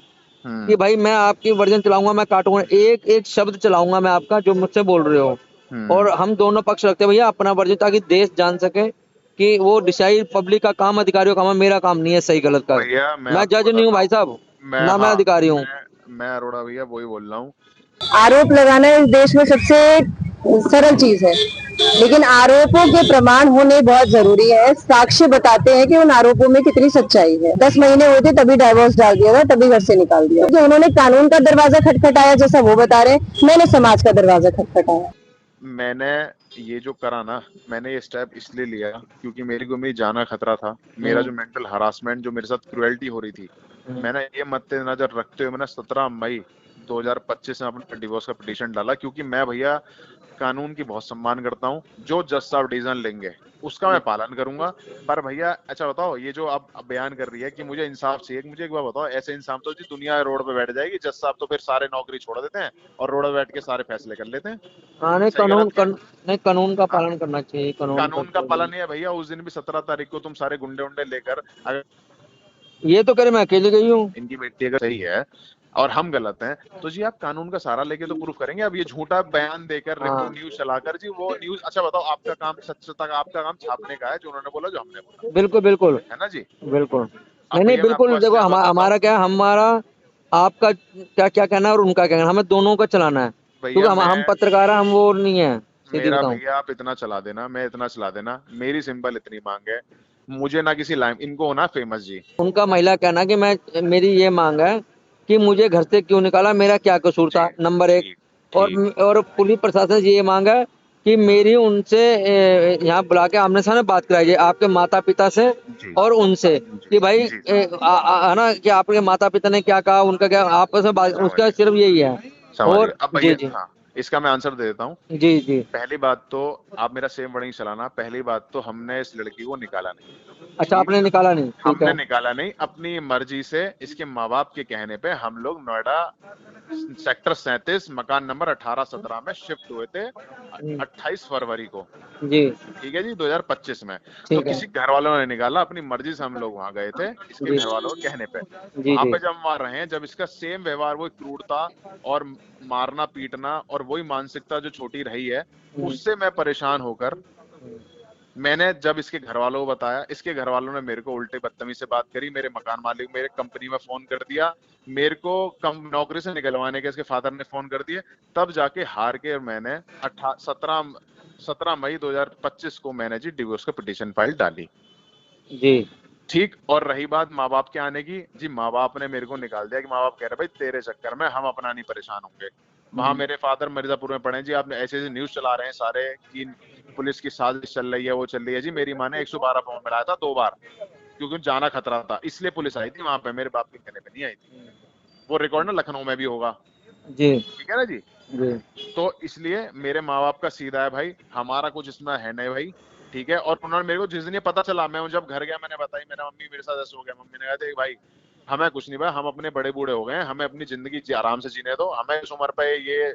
कि हम्म भाई मैं आपकी वर्जन चलाऊंगा, मैं काटूंगा, एक एक शब्द चलाऊंगा मैं आपका जो मुझसे बोल रहे हो, और हम्म। हम दोनों पक्ष रखते हैं भैया अपना वर्जन, ताकि देश जान सके कि वो डिसाइड पब्लिक का काम, अधिकारियों का काम है, मेरा काम नहीं है सही गलत का। भैया मैं मैं आपको जज नहीं हूँ बताता भाई हूँ, साहब, मैं, ना मैं हाँ, अधिकारी हूँ। मैं अरोड़ा भैया वही बोल रहा हूँ। आरोप लगाना इस देश में सबसे सरल चीज है, लेकिन आरोपों के प्रमाण होने बहुत जरूरी है। साक्ष्य बताते हैं कि उन आरोपों में कितनी सच्चाई है। 10 महीने हुए थे तभी डाइवोर्स डाल दिया था, तभी घर से निकाल दिया। जो उन्होंने कानून का दरवाजा खटखटाया जैसा वो बता रहे हैं, मैंने समाज का दरवाजा खटखटाया। मैंने ये जो करा ना, मैंने ये स्टेप इसलिए लिया क्योंकि मेरी को मेरी जान का खतरा था, मेरा हम्म, जो मेंटल हरासमेंट, जो मेरे साथ क्रुएल्टी हो रही थी, हम्म, मैंने ये मद्देनजर रखते हुए मैंने 17 मई 2025 में अपना डिवोर्स का पिटीशन डाला, क्योंकि मैं भैया कानून की बहुत सम्मान करता हूँ, जो जज साहब डिसीजन लेंगे उसका मैं पालन करूंगा। पर भैया अच्छा बताओ, ये जो आप बयान कर रही है कि मुझे इंसाफ चाहिए, मुझे एक बार बताओ, ऐसे इंसान तो जी दुनिया रोड पे बैठ जाएगी, जज साहब तो फिर सारे नौकरी छोड़ देते हैं और रोड पे बैठ के सारे फैसले कर लेते हैं, हाँ, नहीं, सही गलत के। नहीं, कानून का हाँ, पालन करना चाहिए, कानून का कानून का तो। पालन है भैया। उस दिन भी 17 तारीख को तुम सारे गुंडे उंडे लेकर, अगर ये तो करे मैं अकेले गई हूँ। इनकी बेटी अगर सही है और हम गलत हैं, तो जी आप कानून का सहारा लेके तो प्रूफ करेंगे। अब ये झूठा बयान देकर, रिपोर्ट, हाँ, न्यूज चलाकर जी, वो न्यूज, अच्छा बताओ, आपका काम सत्यता का, आपका काम छापने का है, जो उन्होंने बोला जो हमने बोला, बिल्कुल बिल्कुल है ना जी। बिल्कुल। अब नहीं नहीं, भैया मैं आपको बिल्कुल देखो, असलियत बताता हूँ। हमारा क्या है, हमारा आपका क्या क्या कहना है और उनका क्या कहना है, हमें दोनों का चलाना है, क्योंकि भैया हम मैं, पत्रकार हैं, हम वो नहीं है, सीधी मेरा बताऊं। भैया आप इतना चला देना, मैं इतना चला देना, मेरी सिंपल इतनी मांग है, मुझे ना किसी लाइन, इनको होना फेमस जी। उनका महिला कहना कि मैं, मेरी ये मांग है कि मुझे घर से क्यों निकाला, मेरा क्या कसूर था, ठीक नंबर एक। ठीक और ठीक। पुलिस प्रशासन से ये मांग है कि हम्म, मेरी उनसे यहाँ बुला के आमने सामने बात कराई जाए, आपके माता पिता से जी और उनसे, जी कि भाई जी जी। है ना, कि आपके माता पिता ने क्या कहा, उनका क्या, आपस में बात, समझ उसका गया, सिर्फ यही है। समझ गया। और अब जी भैया जी, हाँ, इसका मैं आंसर दे देता हूँ। जी जी। पहली बात तो, आप मेरा सेम वर्डिंग चलाना, पहली बात तो हमने इस लड़की को निकाला नहीं, अच्छा, ठीक। आपने निकाला नहीं, ठीक हमने है। निकाला नहीं, अपनी मर्जी से, इसके माँ बाप के कहने पे हम लोग नोएडा सेक्टर 37 मकान नंबर 18-17 में शिफ्ट हुए थे, हम्म, 28 फरवरी को, जी, ठीक है जी, 2025 में। तो ठीक है। किसी घर वालों ने निकाला, अपनी मर्जी से हम लोग वहां गए थे, इसके जी घर वालों के कहने पे। जी वहां जी। पे जब हम वहां रहे, जब इसका सेम व्यवहार, वही क्रूरता और मारना पीटना और वही मानसिकता जो छोटी रही है, हम्म, उससे मैं परेशान होकर, मैंने जब इसके घर वालों को बताया, इसके घर वालों ने मेरे को उल्टे बदतमीज से बात करी, मेरे मकान मालिक, मेरे कंपनी में फोन कर दिया, मेरे को कम नौकरी से निकलवाने के इसके फादर ने फोन कर दिए। तब जाके हार के मैंने 17 मई 2025 को मैंने जी डिवोर्स का पिटीशन फाइल डाली, जी ठीक। और रही बात माँ बाप के आने की, जी माँ बाप ने मेरे को निकाल दिया, कि माँ बाप कह रहे भाई तेरे चक्कर में हम अपना नहीं परेशान होंगे, वहां मेरे फादर मिर्जापुर में पढ़े जी, आपने ऐसे ऐसे न्यूज चला रहे हैं सारे कि पुलिस की साजिश चल रही है, वो चल रही है जी। मेरी माँ ने 112 फोन मिलाया था 2 बार, क्योंकि जाना खतरा था, इसलिए पुलिस आई थी वहां पे, मेरे बाप के कहने पे नहीं आई थी। वो रिकॉर्ड ना लखनऊ में भी होगा, जी ठीक है ना जी। जी तो इसलिए मेरे माँ बाप का सीधा है भाई, हमारा कुछ इसमें है नहीं भाई, ठीक है। और उन्होंने मेरे को जिस दिन ये पता चला, मैं जब घर गया मैंने बताई, मेरा मम्मी मेरे साथ ऐसे हो गया, मम्मी ने कहा था भाई हमें कुछ नहीं भाई, हम अपने बड़े बूढ़े हो गए हैं, हमें अपनी जिंदगी आराम से जीने दो, हमें इस उम्र पे ये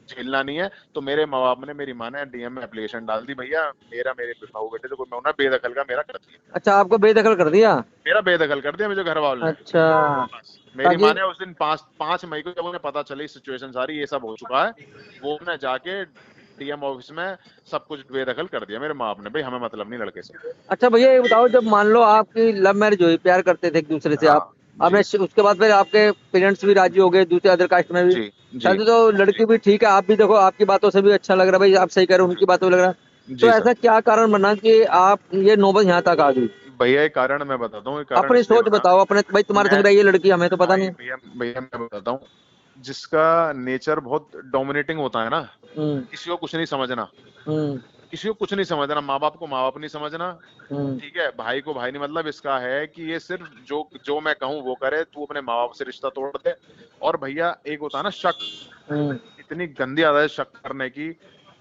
झेलना नहीं है। तो मेरे माँ बाप ने, मेरी माँ ने डीएम में एप्लीकेशन डाल दी, भैया मेरे बहू बेटे तो कोई, मैं उन्हें बेदखल का मेरा कर दिया, अच्छा, आपको बेदखल कर दिया। मेरा बेदखल कर दिया मुझे घर वालों ने। अच्छा, बस मेरी ताकि माँ ने उस दिन 5 मई को जब उन्हें पता चली सिचुएशन सारी ये सब हो चुका है, वो उन्हें जाके डीएम ऑफिस में सब कुछ बेदखल कर दिया मेरे माँ बाप ने, भाई हमें मतलब नहीं लड़के से। अच्छा भैया, ये बताओ, जब मान लो आपकी लव मैरिज हुई, प्यार करते थे एक दूसरे से आप, हाँ आपने जी उसके बाद फिर आपके पेरेंट्स भी राजी हो गए, दूसरे अदर कास्ट में भी, जी जी शायद तो लड़की भी ठीक है, आप भी देखो, आपकी बातों से भी अच्छा लग रहा है भाई, आप सही कह रहे हो, उनकी बातों से लग रहा है, तो जी सर। ऐसा क्या कारण बना कि आप ये नौबत यहाँ तक आ गई? भैया एक कारण मैं बताता हूँ, एक कारण अपनी इसलिए सोच बना, बताओ, अपने भाई तुम्हारे मैं संग रही है लड़की, हमें तो पता भाई नहीं है। भैया भैया मैं बताता हूँ, जिसका नेचर बहुत डोमिनेटिंग होता है ना, हम्म किसी को कुछ नहीं समझना, हम्म किसी को कुछ नहीं समझना, माँ बाप को माँ बाप नहीं समझना, हम्म ठीक है, भाई को भाई नहीं, मतलब इसका है कि ये सिर्फ जो जो मैं कहूँ वो करे, तू अपने माँ बाप से रिश्ता तोड़ दे। और भैया एक होता है ना शक, हम्म इतनी गंदी आदत है शक करने की,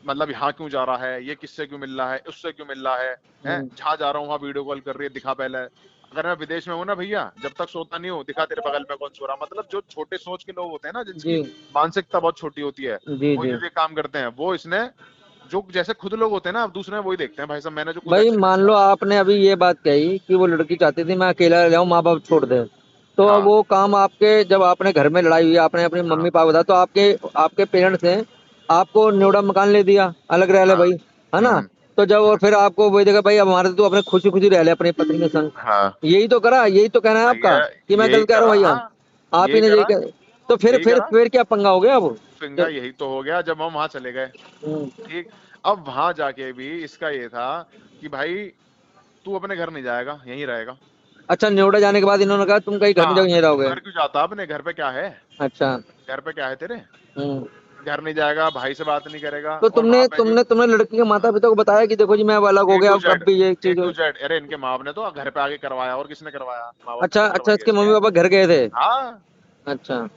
मतलब यहाँ क्यों जा रहा है, ये किससे क्यों मिल रहा है, उससे क्यों मिल रहा है, हम्म जहाँ जा रहा हूँ वहाँ वीडियो कॉल कर रही है, दिखा पहले। अगर मैं विदेश में हूँ ना भैया, जब तक सोता नहीं हूँ, दिखा तेरे बगल में कौन सो रहा, मतलब जो छोटे सोच के लोग होते हैं ना, जी जिनकी मानसिकता बहुत छोटी होती है, जी वो जी। ये काम करते हैं। वो इसने, जो जैसे खुद लोग होते हैं ना, अब दूसरे में वही देखते हैं भाई साहब, मैंने जो खुद भाई अच्छे मान लो रिश्ता। आपने अभी ये बात कही कि वो लड़की चाहती थी मैं अकेला रह जाऊं, माँ बाप छोड़ दे, तो अब हाँ वो काम आपके, जब आपने घर में लड़ाई हुई, आपने अपने हाँ मम्मी पापा बताया, तो आपके आपके पेरेंट्स ने आपको न्योड़ा मकान ले दिया, अलग रह ले हाँ भाई, है ना? हम्म तो जब, और हम्म, फिर आपको वही देखा भाई, अब हमारे तो अपने खुशी खुशी रह ले अपनी पत्नी के संग, हाँ यही तो करा, यही तो कहना है आपका, भैया कि मैं यही गलत कह रहा हूँ करा, भैया? हाँ आप ही यही ने यही करा, कह, तो फिर यही फिर करा। फिर क्या पंगा हो गया अब? फिंगा यही तो हो गया जब हम वहां चले गए, हम्म, ठीक। अब वहां जाके भी इसका ये था कि भाई तू अपने घर नहीं जाएगा, यहीं रहेगा। अच्छा, न्योड़ा जाने के बाद इन्होंने कहा तुम कहीं घर नहीं हाँ, जाओ, यहीं तू रहोगे? घर क्यों जाता, अपने घर पे क्या है, अच्छा। घर पे क्या है तेरे, हम्म। घर नहीं जाएगा, भाई से बात नहीं करेगा, तो और वहां तुमने पे जो तुमने तुमने लड़की के माता पिता को बताया कि देखो जी मैं अब अलग हो ए गया, टू अब जेड, भी ये ए चीज हो? टू जेड, अरे इनके माँ बाप ने तो घर पे आके करवाया, और किसने करवाया, माँ बाप ने अच्छा तो अच्छा, करवाई है इसके इसके। मम्मी पापा घर गए थे? हाँ, अच्छा।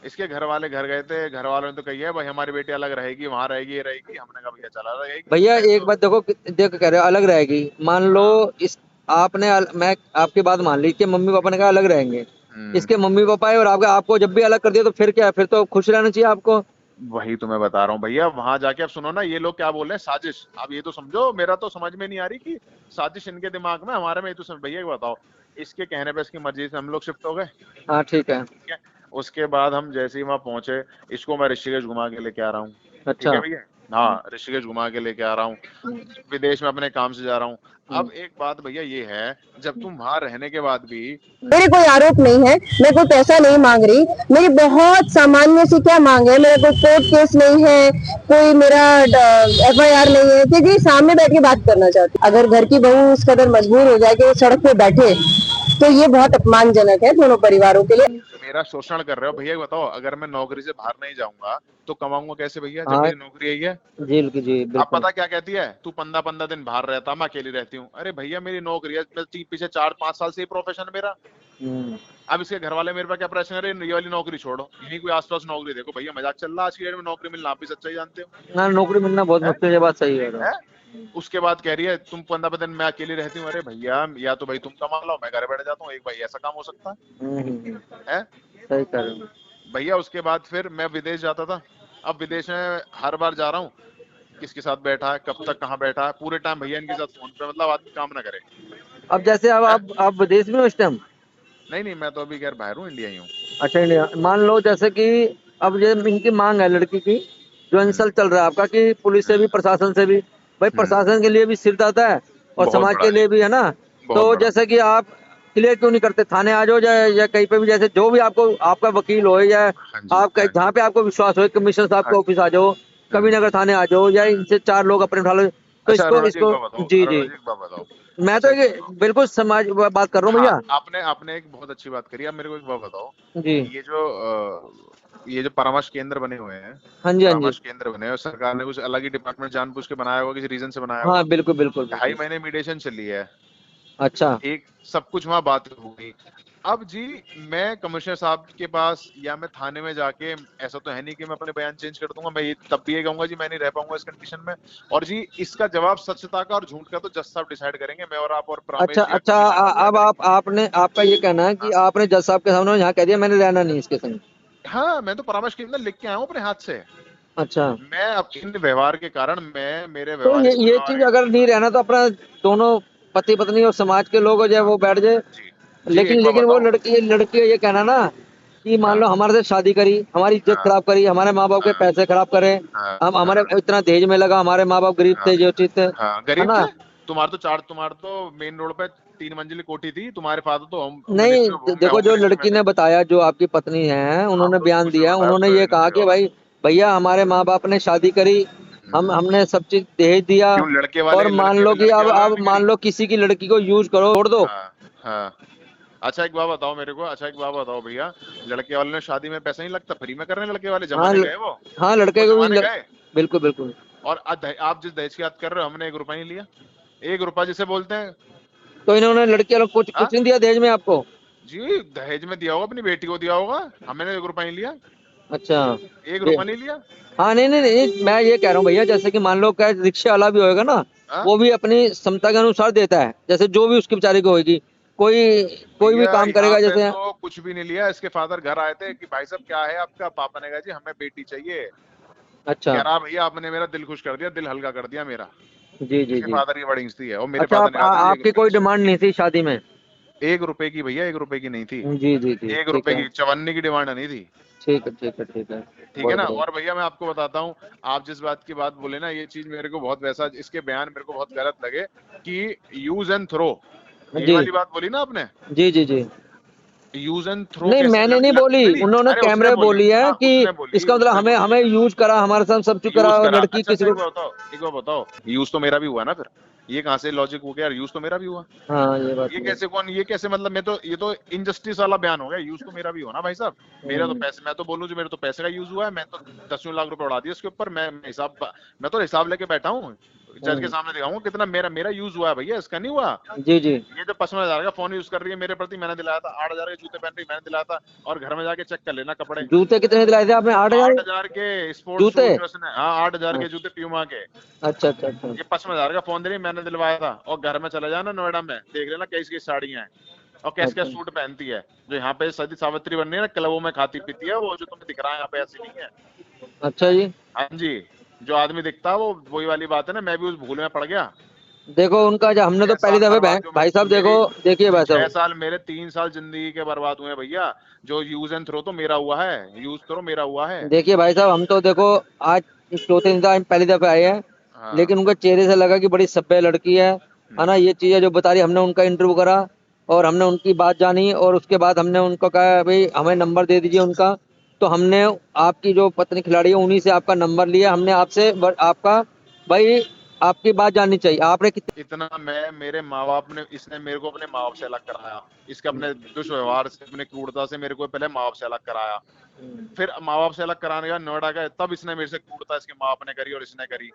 इसके घर वाले घर गए थे, घर वालों ने तो कही है भाई हमारी बेटी अलग रहेगी, वहां रहेगी, ये रहेगी, हमने कहा भैया चला रहेगी, भैया मैं एक तो। बात देखो, देख कह रहे हो अलग रहेगी, मान लो हाँ इस, आपने मैं आपकी बात मान ली, इसके मम्मी पापा ने कहा अलग रहेंगे, हम्म, इसके मम्मी पापा है और आपका, आपको जब भी अलग कर दिया तो फिर क्या है? फिर तो खुश रहना चाहिए आपको। वही तो मैं बता रहा हूँ भैया, वहां जाके अब सुनो ना, ये लोग क्या बोल रहे हैं, साजिश, अब ये तो समझो, मेरा तो समझ में नहीं आ रही कि साजिश इनके दिमाग में, हमारे में, ये तो समझ, भैया ये बताओ, इसके कहने पे, इसकी मर्जी से हम लोग शिफ्ट हो गए, हाँ ठीक है। ठीक है। उसके बाद हम जैसे ही वहां पहुंचे, इसको मैं ऋषिकेश घुमा के लेके आ रहा हूँ, ठीक अच्छा। है भैया, हाँ ऋषिकेश घुमा के लेके आ रहा हूँ, विदेश में अपने काम से जा रहा हूँ। हम्म। अब एक बात भैया ये है, जब तुम वहां रहने के बाद भी, मेरे कोई आरोप नहीं है, मैं कोई पैसा नहीं मांग रही, मेरी बहुत सामान्य सी क्या मांग है, मेरा कोई कोर्ट केस नहीं है, कोई मेरा एफआईआर नहीं है, क्योंकि सामने बैठ के बात करना चाहती हूँ। अगर घर की बहू उस कदर मजबूर हो जाए कि वो सड़क पे बैठे, तो ये बहुत अपमानजनक है दोनों परिवारों के लिए। मेरा शोषण कर रहे हो भैया, ये बताओ, अगर मैं नौकरी से बाहर नहीं जाऊंगा तो कमाऊंगा कैसे भैया, जब हाँ मेरी नौकरी यही है। जी अब बिल्कुल। पता क्या कहती है, तू 15-15 दिन बाहर रहता, मैं अकेली रहती हूँ, अरे भैया मेरी नौकरी है, मैं पीछे 4-5 साल से ही प्रोफेशन मेरा। हम्म। अब इसके घर वाले मेरे पे क्या प्रेशर है, ये वाली नौकरी छोड़ो, यहीं कोई आसपास नौकरी देखो, भैया मजाक चल रहा है आज की डेट में नौकरी मिलना, आप भी सच्चाई जानते हो, ना, नौकरी मिलना बहुत है, मुश्किल है, ये बात सही है तो। है? उसके बाद कह रही है तुम 15 दिन मैं अकेली रहती हूँ, अरे भैया या तो भाई तुम कमा लो, मैं घर बैठ जाता हूँ, एक भाई ऐसा काम हो सकता हम्म। है? सही कह रहे हो। भैया उसके बाद फिर मैं विदेश जाता था, अब विदेश में हर बार जा रहा हूँ, किसके साथ बैठा है, कब तक कहाँ बैठा है, पूरे टाइम भैया इनके साथ फोन पे, मतलब आदमी काम ना करे, अब जैसे अब है? आप विदेश में हो इस टाइम? नहीं नहीं, मैं तो अभी खैर बाहर हूँ, इंडिया ही हूँ। अच्छा, इंडिया मान लो, जैसे कि अब ये इनकी मांग है लड़की की, जो हम्म इंसल्ट चल रहा है आपका, कि पुलिस से भी, हम्म प्रशासन से भी, भाई हम्म, प्रशासन के लिए भी सिर दर्द है और बहुत समाज बड़ा के जी, लिए भी, है ना? बहुत तो बड़ा। जैसे कि आप क्लियर क्यों नहीं करते, थाने आ जाओ, या कहीं पे भी, जैसे जो भी आपको, आपका वकील हो, या हाँ जी आपका हाँ जहाँ जी पे आपको विश्वास हो, कमिश्नर साहब हाँ के जी। ऑफिस आ जाओ, कविनगर थाने आ जाओ, या इनसे 4 लोग अपने उठा लो, तो अच्छा इसको अरुणा जी एक इसको बात बताओ, जी अरुणा जी, जी एक बात बताओ, मैं तो अच्छा एक बात ये बताओ, बिल्कुल समाज बात कर रहा हूँ हाँ भैया। आपने आपने एक बहुत अच्छी बात करी, आप मेरे को एक बात बताओ, जी। ये जो ये जो परामर्श केंद्र बने हुए हैं, हाँ जी, हाँ जी। परामर्श केंद्र बने हैं, सरकार ने कुछ अलग ही डिपार्टमेंट जानबूझ के बनाया होगा, किसी रीजन से बनाया हाँ, होगा। बिल्कुल, बिल्कुल, 2.5 बिल्कुल। महीने मीडिएशन चली है, अच्छा, एक सब कुछ वहां बात हो गई। अब जी मैं कमिश्नर साहब के पास या मैं थाने में जाके, ऐसा तो है नहीं कि मैं अपने बयान चेंज कर दूंगा, मैं ये तब भी ये कहूंगा जी मैं नहीं रह पाऊंगा इस कंडीशन में। और जी इसका जवाब सत्यता का और झूठ का तो जज साहब डिसाइड करेंगे, मैं और आप और अच्छा, प्रामेश या अच्छा, कमिश्नर साहब क्या अब करेंगे। आपने आपका ये कहना है कि हाँ, आपने जज साहब के सामने यहाँ कह दिया मैंने रहना नहीं इसके संग। हाँ, मैं तो परामर्श केंद्र लिख के आया हूँ अपने हाथ से। अच्छा, मैं अब इन व्यवहार के कारण, मैं मेरे तो व्यवहार, इस ये व्यवहार चीज़ के अगर नहीं रहना तो अपना दोनों पति-पत्नी और समाज के लोग हो जाए हाँ, वो बैठ जाए। जी। जी, लेकिन एक बात लेकिन वो बताओ। लड़की का ये कहना ना कि मान लो हाँ, हमारे से शादी करी, हमारी इज्जत हाँ, खराब करी, हमारे माँ-बाप के हाँ, पैसे खराब करे, हाँ, हम हमारे हाँ, इतना दहेज में लगा, हमारे माँ-बाप गरीब हाँ, थे, ज्योतिष थे, हाँ, है गरीब ना? थे। तुम्हारे तो मेन रोड पे 3 मंजिली कोठी थी, तुम्हारे फादर तो होम नहीं, मिनिस्टर, देखो होम जो मिनिस्टर में लड़की थे। ने बताया, जो आपकी पत्नी हैं, हाँ, उन्होंने बयान कुछ भी दिया, बताया, उन्होंने उसका ये देना कहा सही कि होगा। भाई भैया हमारे माँ-बाप ने शादी करी, हम हम्म। हमने सब चीज़ दहेज दिया क्यों और मान लो कि लड़के वाले अब ने मान करी? लो किसी की लड़की को यूज़ करो, छोड़ दो। हाँ, हाँ। अच्छा एक बात बताओ मेरे को, अच्छा एक बात बताओ भैया, लड़के वाले ने शादी में पैसा नहीं लगता, फ्री में कर रहे हैं लड़के वाले, हाँ, जमाने गए वो। हाँ, वो लड़के को भी जमाने गए। बिल्कुल, बिल्कुल। और आप जिस दहेज की बात कर रहे हो, हमने 1 रुपया नहीं लिया। 1 रुपया जिसे बोलते हैं। तो इन्होंने लड़की वालों को कुछ हाँ, कुछ नहीं दिया दहेज में आपको? जी दहेज में दिया होगा, अपनी बेटी को दिया होगा, हमने 1 रुपया नहीं लिया। अच्छा, 1 ये रुपया नहीं लिया। हाँ, नहीं, नहीं, नहीं, मैं ये कह रहा हूँ भैया जैसे कि मान लो क्या रिक्शे वाला भी होएगा ना, हाँ? वो भी अपनी क्षमता के अनुसार देता है, जैसे जो भी उसकी बेचारे को होएगी। कोई कोई भी भैया काम यहाँ करेगा पे जैसे तो कुछ भी नहीं लिया। इसके फादर घर आए थे कि भाई साहब क्या है आपका, पापा ने कहा जी हमें बेटी चाहिए। अच्छा, कह रहा भैया आपने मेरा दिल खुश कर दिया, दिल हल्का कर दिया मेरा। जी, जी, इसके जी। फादर की वर्डिंग्स थी है, और मेरे अच्छा फादर ने कहा था जी 1 आपकी रुपए कोई दे। डिमांड नहीं थी शादी में? 1 रुपए की भैया, 1 रुपए की नहीं थी। जी, जी, जी, 1 ठीक रुपए है, की चवन्नी की डिमांड नहीं थी। ठीक है, ठीक है, ठीक है। ठीक है बहुत ना। बढ़िया। और भैया मैं आपको बताता हूँ, आप जिस बात की बात बोले ना, ये चीज मेरे को बहुत वैसा, इसके बयान मेरे को बहुत गलत लगे कि यूज एंड थ्रो, ये जी, वाली बात बोली ना आपने। जी, जी, जी। यूज एंड थ्रो नहीं कैसे मैंने नहीं नहीं बोली, नहीं, उन्होंने अरे उसने कैमरे बोली, बोली है हाँ कि उसने बोली, इसका मतलब उसने हमें बोली। हमें यूज करा, हमारे साथ सब कुछ करा यूज और करा। लड़की अच्छा किसी अच्छा को। एक बार बताओ, यूज तो मेरा भी हुआ ना फिर। ये कहाँ से लॉजिक हो गया यार, यूज तो मेरा भी हुआ। हाँ, ये बात नहीं है। ये कैसे मतलब, मैं तो, ये तो इनजस्टिस वाला बयान हो गया। यूज तो मेरा भी हुआ ना भाई साहब। मेरा तो हम्म, पैसे, मैं तो बोलूं जो मेरे तो पैसे का यूज हुआ है, मैं तो 10 लाख रुपए उड़ा दिए इसके ऊपर। मैं तो हिसाब लेके बैठा हूँ, जज के हम्म, सामने दिखाऊंगा कितना मेरा मेरा यूज हुआ है भैया, इसका नहीं हुआ। जी, जी। ये जो 55,000 का फोन यूज कर रही है मेरे प्रति, मैंने दिलाया था। 8,000 के जूते पहन रही, मैंने दिलाया था। और घर में जाके चेक कर लेना कपड़े। जूते कितने दिलाए थे आपने? 8,000 8,000 के स्पोर्ट्स जूते? शूज जो उसने, हाँ 8,000 हाँ, के जूते प्यूमा के। अच्छा, अच्छा, अच्छा। ये 55,000 का फोन दे रही, मैंने दिलवाया था। और घर में चले जाना नोएडा में, देख लेना कैसी कैसी साड़ियां हैं और कैसे अच्छा, कैसे सूट पहनती है। जो यहाँ पे सती सावित्री बन रही है ना, क्लबों में खाती पीती है, वो जो तुम्हें दिख रहा है यहाँ पे ऐसी नहीं है। अच्छा जी। हाँ जी, जो आदमी दिखता है वो वही वाली बात है ना, मैं भी उस भूल में पड़ गया। देखो उनका जो हमने तो 6 पहली साल दफे बर्बाद जो भाई साहब देखो, मेरी, देखिए भाई 6 साहब, साल मेरे, 3 साल जिंदगी के बर्बाद हुए हैं भैया। जो यूज एंड थ्रो तो मेरा हुआ है, यूज थ्रो मेरा हुआ है। देखिए भाई साहब हम तो देखो आज चौथे दिन हम पहली दफे आए हैं, हाँ। लेकिन उनके चेहरे से लगा कि बड़ी सभ्य लड़की है ना। हम्म। ये चीजें जो बता रही, हमने उनका इंटरव्यू करा और हमने उनकी बात जानी और उसके बाद हमने उनको कहा भाई हमें नंबर दे दीजिए उनका। तो हमने आपकी जो पत्नी खिलाड़ी है उन्हीं से आपका नंबर लिया, हमने आपसे आपका भाई आपकी बात जाननी चाहिए आपने कितने। इतना मैं, मेरे माँ बाप ने, इसने मेरे को अपने माँ बाप से अलग कराया। इसके अपने दुष्व्यवहार से, अपने क्रूरता से मेरे को पहले माँ बाप से अलग कराया। फिर माँ बाप से अलग कराने का नोएडा गए, तब इसने मेरे से क्रूरता इसके माँ बाप ने करी और इसने करी।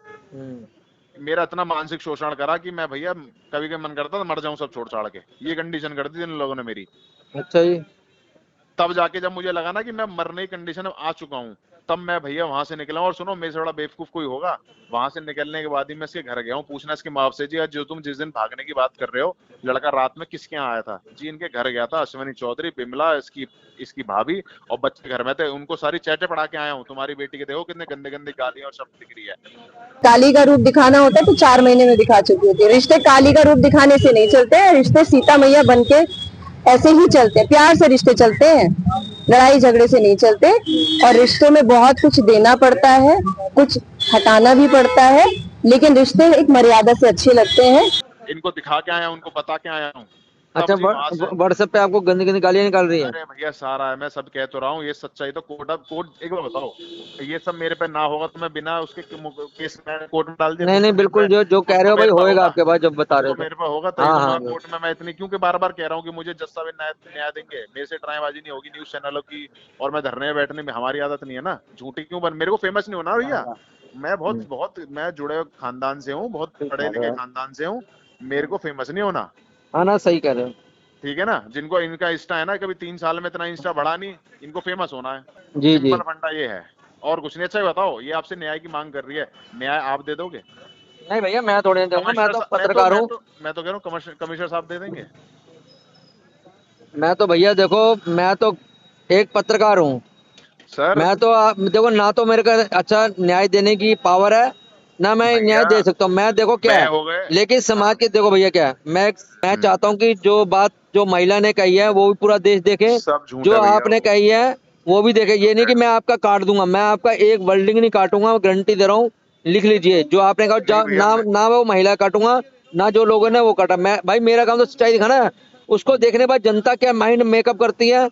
मेरा इतना मानसिक शोषण करा कि मैं भैया कभी कभी मन करता था मर जाऊं सब छोड़ छाड़ के। ये कंडीशन कर दी इन लोगों ने मेरी। अच्छा जी। तब जाके जब मुझे लगा ना कि मैं मरने की कंडीशन में आ चुका हूँ, तब मैं भैया वहां से निकला। और सुनो, मेरे से बड़ा बेवकूफ कोई होगा। वहां से निकलने के बाद ही मैं इसके घर गया हूँ पूछना इसके माँ बाप से, जी आज जो तुम जिस दिन भागने की बात कर रहे हो, लड़का रात में किसके यहाँ आया था? जी इनके घर गया था, अश्विनी चौधरी, बिमला, इसकी इसकी भाभी और बच्चे घर में थे। उनको सारी चैटें पढ़ा के आया हूँ। तुम्हारी बेटी के देखो कितने गंदे गंदे गालियां और शब्द दिख रही है। काली का रूप दिखाना होता है तो 4 महीने में दिखा चुकी होती है। रिश्ते काली का रूप दिखाने से नहीं चलते हैं, रिश्ते सीता मैया बन के ऐसे ही चलते हैं, प्यार से रिश्ते चलते हैं, लड़ाई झगड़े से नहीं चलते। और रिश्तों में बहुत कुछ देना पड़ता है, कुछ हटाना भी पड़ता है, लेकिन रिश्ते एक मर्यादा से अच्छे लगते हैं। इनको दिखा के आया, उनको बता के आया हूँ। अच्छा, जी वहां से व्हाट्सएप पे आपको गंदी गंदी गालियां निकाल रही है? अरे भैया सारा है, मैं सब कह तो रहा हूँ, ये सच्चाई तो कोर्ट एक बार बताओ, ये सब मेरे पे ना होगा तो मैं बिना उसके केस में कोर्ट में डाल दिया नहीं खुद नहीं, को मेरे बिल्कुल, पे, जो जो खुद कह रहे को हो भाई मेरे पे होएगा होगा, आपके पास, जब बता खुद रहे को हो तो। मेरे पे होगा तभी हाँ तो हाँ, मैं कोर्ट में मैं इतनी, क्योंकि बार बार कह रहा हूँ कि मुझे जज साहब न्याय देंगे, मेरे से ड्रामेबाजी नहीं होगी न्यूज चैनलों की, और मैं धरने में बैठने में, हमारी आदत नहीं है ना, झूठी क्यों बन, मेरे को फेमस नहीं होना भैया, मैं बहुत बहुत मैं जुड़े हुए खानदान से हूँ, बहुत ठीक पढ़े कह रहे लिखे हो। खानदान से हूँ, मेरे को फेमस नहीं होना। हाँ ना, सही कह रहे हो। ठीक है ना, जिनको इनका इंस्टा है ना, कभी 3 साल में इतना इंस्टा बढ़ा नहीं, इनको फेमस होना है, जी जी। सिंपल फंडा ये है, और कुछ नहीं। अच्छा ये बताओ, ये आपसे न्याय की मांग कर रही है, न्याय आप दे दोगे? नहीं भैया, मैं थोड़ी नहीं दूंगा, मैं कमिश्नर तो साहब पत्रकार हूँ। मैं तो कह रहा हूँ कमिश्नर साहब दे देंगे? मैं तो भैया देखो, मैं तो एक पत्रकार हूँ। सर मैं तो देखो, ना तो मेरे का अच्छा न्याय देने की पावर है, ना मैं न्याय भैया दे सकता हूँ। मैं देखो क्या मैं है, हो गए, लेकिन हाँ, समाज के देखो भैया क्या है, मैं हम्म, चाहता हूँ कि जो बात जो महिला ने कही है वो भी पूरा देश देखे, सब झूठ जो है भैया आपने वो, कही है वो भी देखे। ये झूठ नहीं है, कि मैं आपका काट दूंगा, मैं आपका एक वर्डिंग नहीं काटूंगा, मैं गारंटी दे रहा हूँ। लिख लीजिए, जो आपने कहा नहीं भैया ना मैं, ना वो महिला काटूंगा, ना जो लोगों ने वो काटा। मैं भाई, मेरा काम तो सच्चाई दिखाना है। उसको देखने के बाद जनता क्या माइंड मेकअप करती है,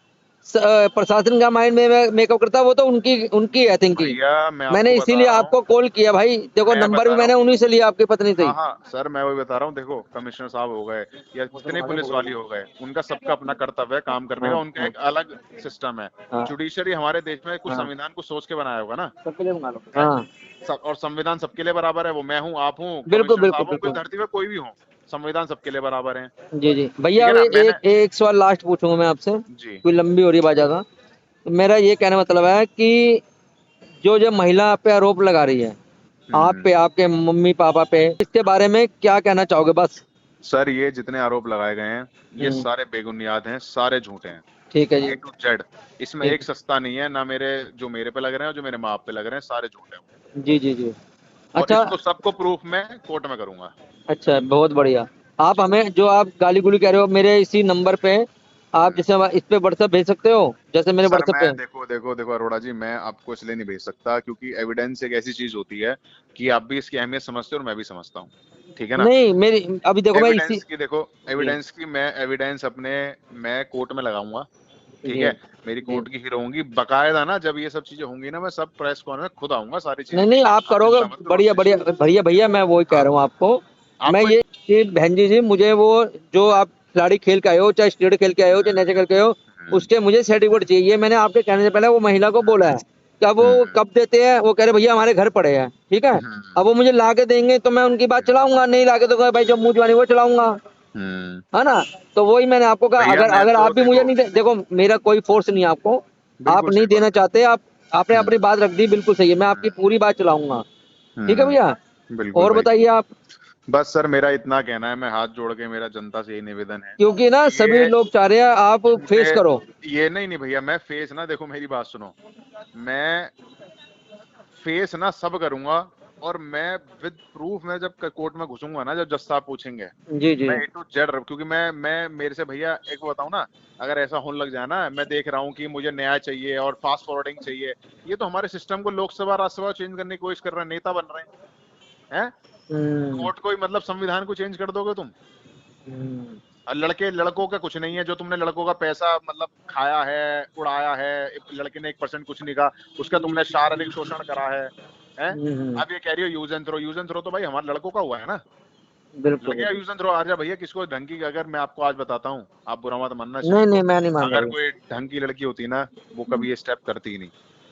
प्रशासन का माइंड में मेकअप करता है, वो तो उनकी उनकी है थिंकिंग। भैया मैं मैंने आपको बता इसीलिए रहा हूँ, आपको कॉल किया भाई, देखो मैं नंबर भी बता रहा मैंने हूँ, उन्हीं से लिया, आपकी पत्नी से हाँ ही। हाँ सर, मैं वही बता रहा हूँ, देखो कमिश्नर साहब हो गए या जितने पुलिस वाली हो गए, उनका सबका अपना कर्तव्य है काम करने हाँ का, उनका हाँ एक अलग सिस्टम है। हाँ जुडिशरी हमारे देश में कुछ हाँ, संविधान को सोच के बनाया होगा ना, सबके लिए बना लो। है, हाँ, सब, और संविधान सबके लिए बराबर है, वो मैं हूँ, आप हूँ, बिल्कुल कमिश्नर बिल्कुल साहब हो, कोई बिल्कुल। धरती पे कोई भी हो, संविधान सबके लिए बराबर है। जी जी ठीक भैया, है ना, मैंने, एक एक सवाल लास्ट पूछूंगा मैं आपसे, जी, कोई लंबी हो रही है बात ज्यादा। तो मेरा ये कहने का मतलब है कि जो जो महिला आप पे आरोप लगा रही है, आप हम्म, पे, आपके मम्मी पापा पे, इसके बारे में क्या कहना चाहोगे बस? सर ये जितने आरोप लगाए गए हैं, ये हम्म, सारे बेबुनियाद हैं, सारे झूठे हैं, ठीक है जी। ए टू जेड, इसमें ठीक एक सस्ता नहीं है ना, मेरे जो मेरे पे लग रहे हैं, जो मेरे माँ बाप पे लग रहे हैं, सारे झूठे हैं, है जी जी जी। और अच्छा। इसको सबको प्रूफ मैं कोर्ट में करूंगा। अच्छा, बहुत बढ़िया। आप जी, हमें जो आप गाली गुली कह रहे हो मेरे इसी नंबर पे, आप हम्म। जैसे इस पे व्हाट्सएप भेज सकते हो, जैसे मेरे सर व्हाट्सएप मैं पे। देखो देखो देखो अरोड़ा जी, मैं आपको इसलिए नहीं भेज सकता क्योंकि एविडेंस एक ऐसी चीज होती है कि आप भी इसकी अहमियत समझते हो और मैं भी समझता हूँ, ठीक है ना। नहीं, मेरी अभी देखो मैं इसी। एविडेंस की देखो, जी एविडेंस की मैं एविडेंस अपने, मैं कोर्ट में लगाऊंगा, ठीक जी है, मेरी जी। कोर्ट की हीरो होंगी बकायदा ना, जब ये सब चीजें होंगी ना, मैं सब प्रेस कॉर्नर में खुद आऊंगा सारी चीजें नहीं नहीं, लेके, आप आप करोगे, चिंता मत करो उस बढ़िया चीज बढ़िया की। भैया भैया, मैं वही कह हाँ, रहा हूँ आपको। मैं आपको, ये कि बहन जी मुझे वो, जो आप खिलाड़ी खेल के आए हो, चाहे स्टेट खेल के आए हो, चाहे नेशनल खेल के आए हो, हम्म, उसके मुझे सर्टिफिकेट चाहिए। मैंने आपके कहने से पहले वो महिला को बोला है कि अब वो हम्म, कब देते हैं, वो कह रहे भैया हमारे घर पड़े हैं, ठीक है। अब वो मुझे ला के देंगे तो मैं उनकी बात चलाऊंगा, नहीं ला के तो भाई जो मुंह जुबानी वो चलाऊंगा, हम्म। है ना। तो वही मैंने आपको कहा, भैया अगर मैं अगर तो आप भी मुझे देखो, नहीं देखो, मेरा कोई फोर्स नहीं है आपको, आप बिल्कुल नहीं सही देना बात है, चाहते, आप आपने हम्म, अपनी बात रख दी, बिल्कुल सही है, मैं आपकी हम्म, पूरी बात चलाऊंगा। ठीक है भैया। बिल्कुल और भाई, बताइए आप। बस सर मेरा इतना कहना है, मैं हाथ जोड़ के मेरा जनता से यही निवेदन है क्योंकि ना कि सभी ये लोग चाह रहे हैं आप झूठे, फेस करो। ये नहीं नहीं भैया, मैं फेस ना, देखो मेरी बात सुनो, मैं फेस ना सब करूंगा, और मैं विद प्रूफ, मैं जब कोर्ट में घुसूंगा ना, जब जज साहब पूछेंगे, जी जी। मैं ए टू जेड, क्योंकि मैं मेरे से भैया एक बताऊं ना, अगर ऐसा होने लग जाए ना, मैं देख रहा हूँ कि मुझे न्याय चाहिए और फास्ट फॉरवर्डिंग चाहिए, ये तो हमारे सिस्टम को लोकसभा राज्यसभा चेंज करने की कोशिश कर रहे हैं, नेता बन रहे हैं, हम्म कोर्ट को ही मतलब संविधान को चेंज कर दोगे तुम, हम्म और लड़के लड़कों का कुछ नहीं है, जो तुमने लड़कों का पैसा मतलब खाया है, उड़ाया है, लड़के ने 1% कुछ नहीं कहा, उसका तुमने शारीरिक शोषण करा है? हम्म, अब ये कह रही हो use and throw, use and throw तो भाई हमारे लड़कों का हुआ है ना, बिल्कुल लड़के का बिल्कुल। यूज एंड थ्रो आ जा भैया, किसको ढंग की, अगर मैं आपको आज बताता हूँ, आप बुरा मत मानना इस चीज नहीं को, नहीं, मैं नहीं मान रहा अगर भैया। कोई ढंग की लड़की होती ना, वो कभी ये स्टेप करती ही नहीं,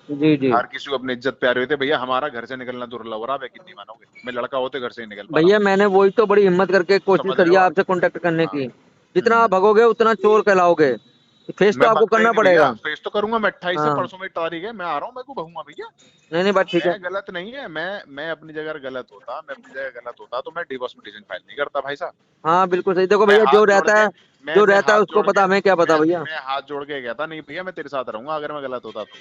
जी जी हर किसी को अपनी इज्जत प्यारी होती है भैया, हमारा घर से निकलना दुर्लभ हो रहा है, नहीं मानोगे, मैं लड़का होते घर से ही निकल पा रहा भैया, मैंने वही तो बड़ी हिम्मत करके हूँ, कोशिश समझ रहे करी हो है आप? आपसे कांटेक्ट करने हाँ, की। जितना आप भगोगे उतना चोर कहलाओगे, फेस तो मैं आपको भगता ही करना नहीं भैया, पड़ेगा। फेस तो करूंगा मैं, 28 से हाँ, परसों में तारीख है, मैं आ रहा हूँ, मैं को भगूंगा भैया, नहीं नहीं, बात ठीक है। मैं गलत नहीं है, मैं अपनी जगह गलत होता, मैं अपनी जगह गलत होता तो मैं डिवोर्स पिटीशन फाइल नहीं करता भाई साहब, हाँ बिल्कुल सही, देखो मैं भैया, हाथ जोड़ के, जो मैं रहता है हाथ उसको जोड़ पता, के, हमें क्या पता भैया। मैं हाथ जोड़ के कहता नहीं भैया, मैं तेरे साथ रहूंगा अगर मैं गलत होता तो,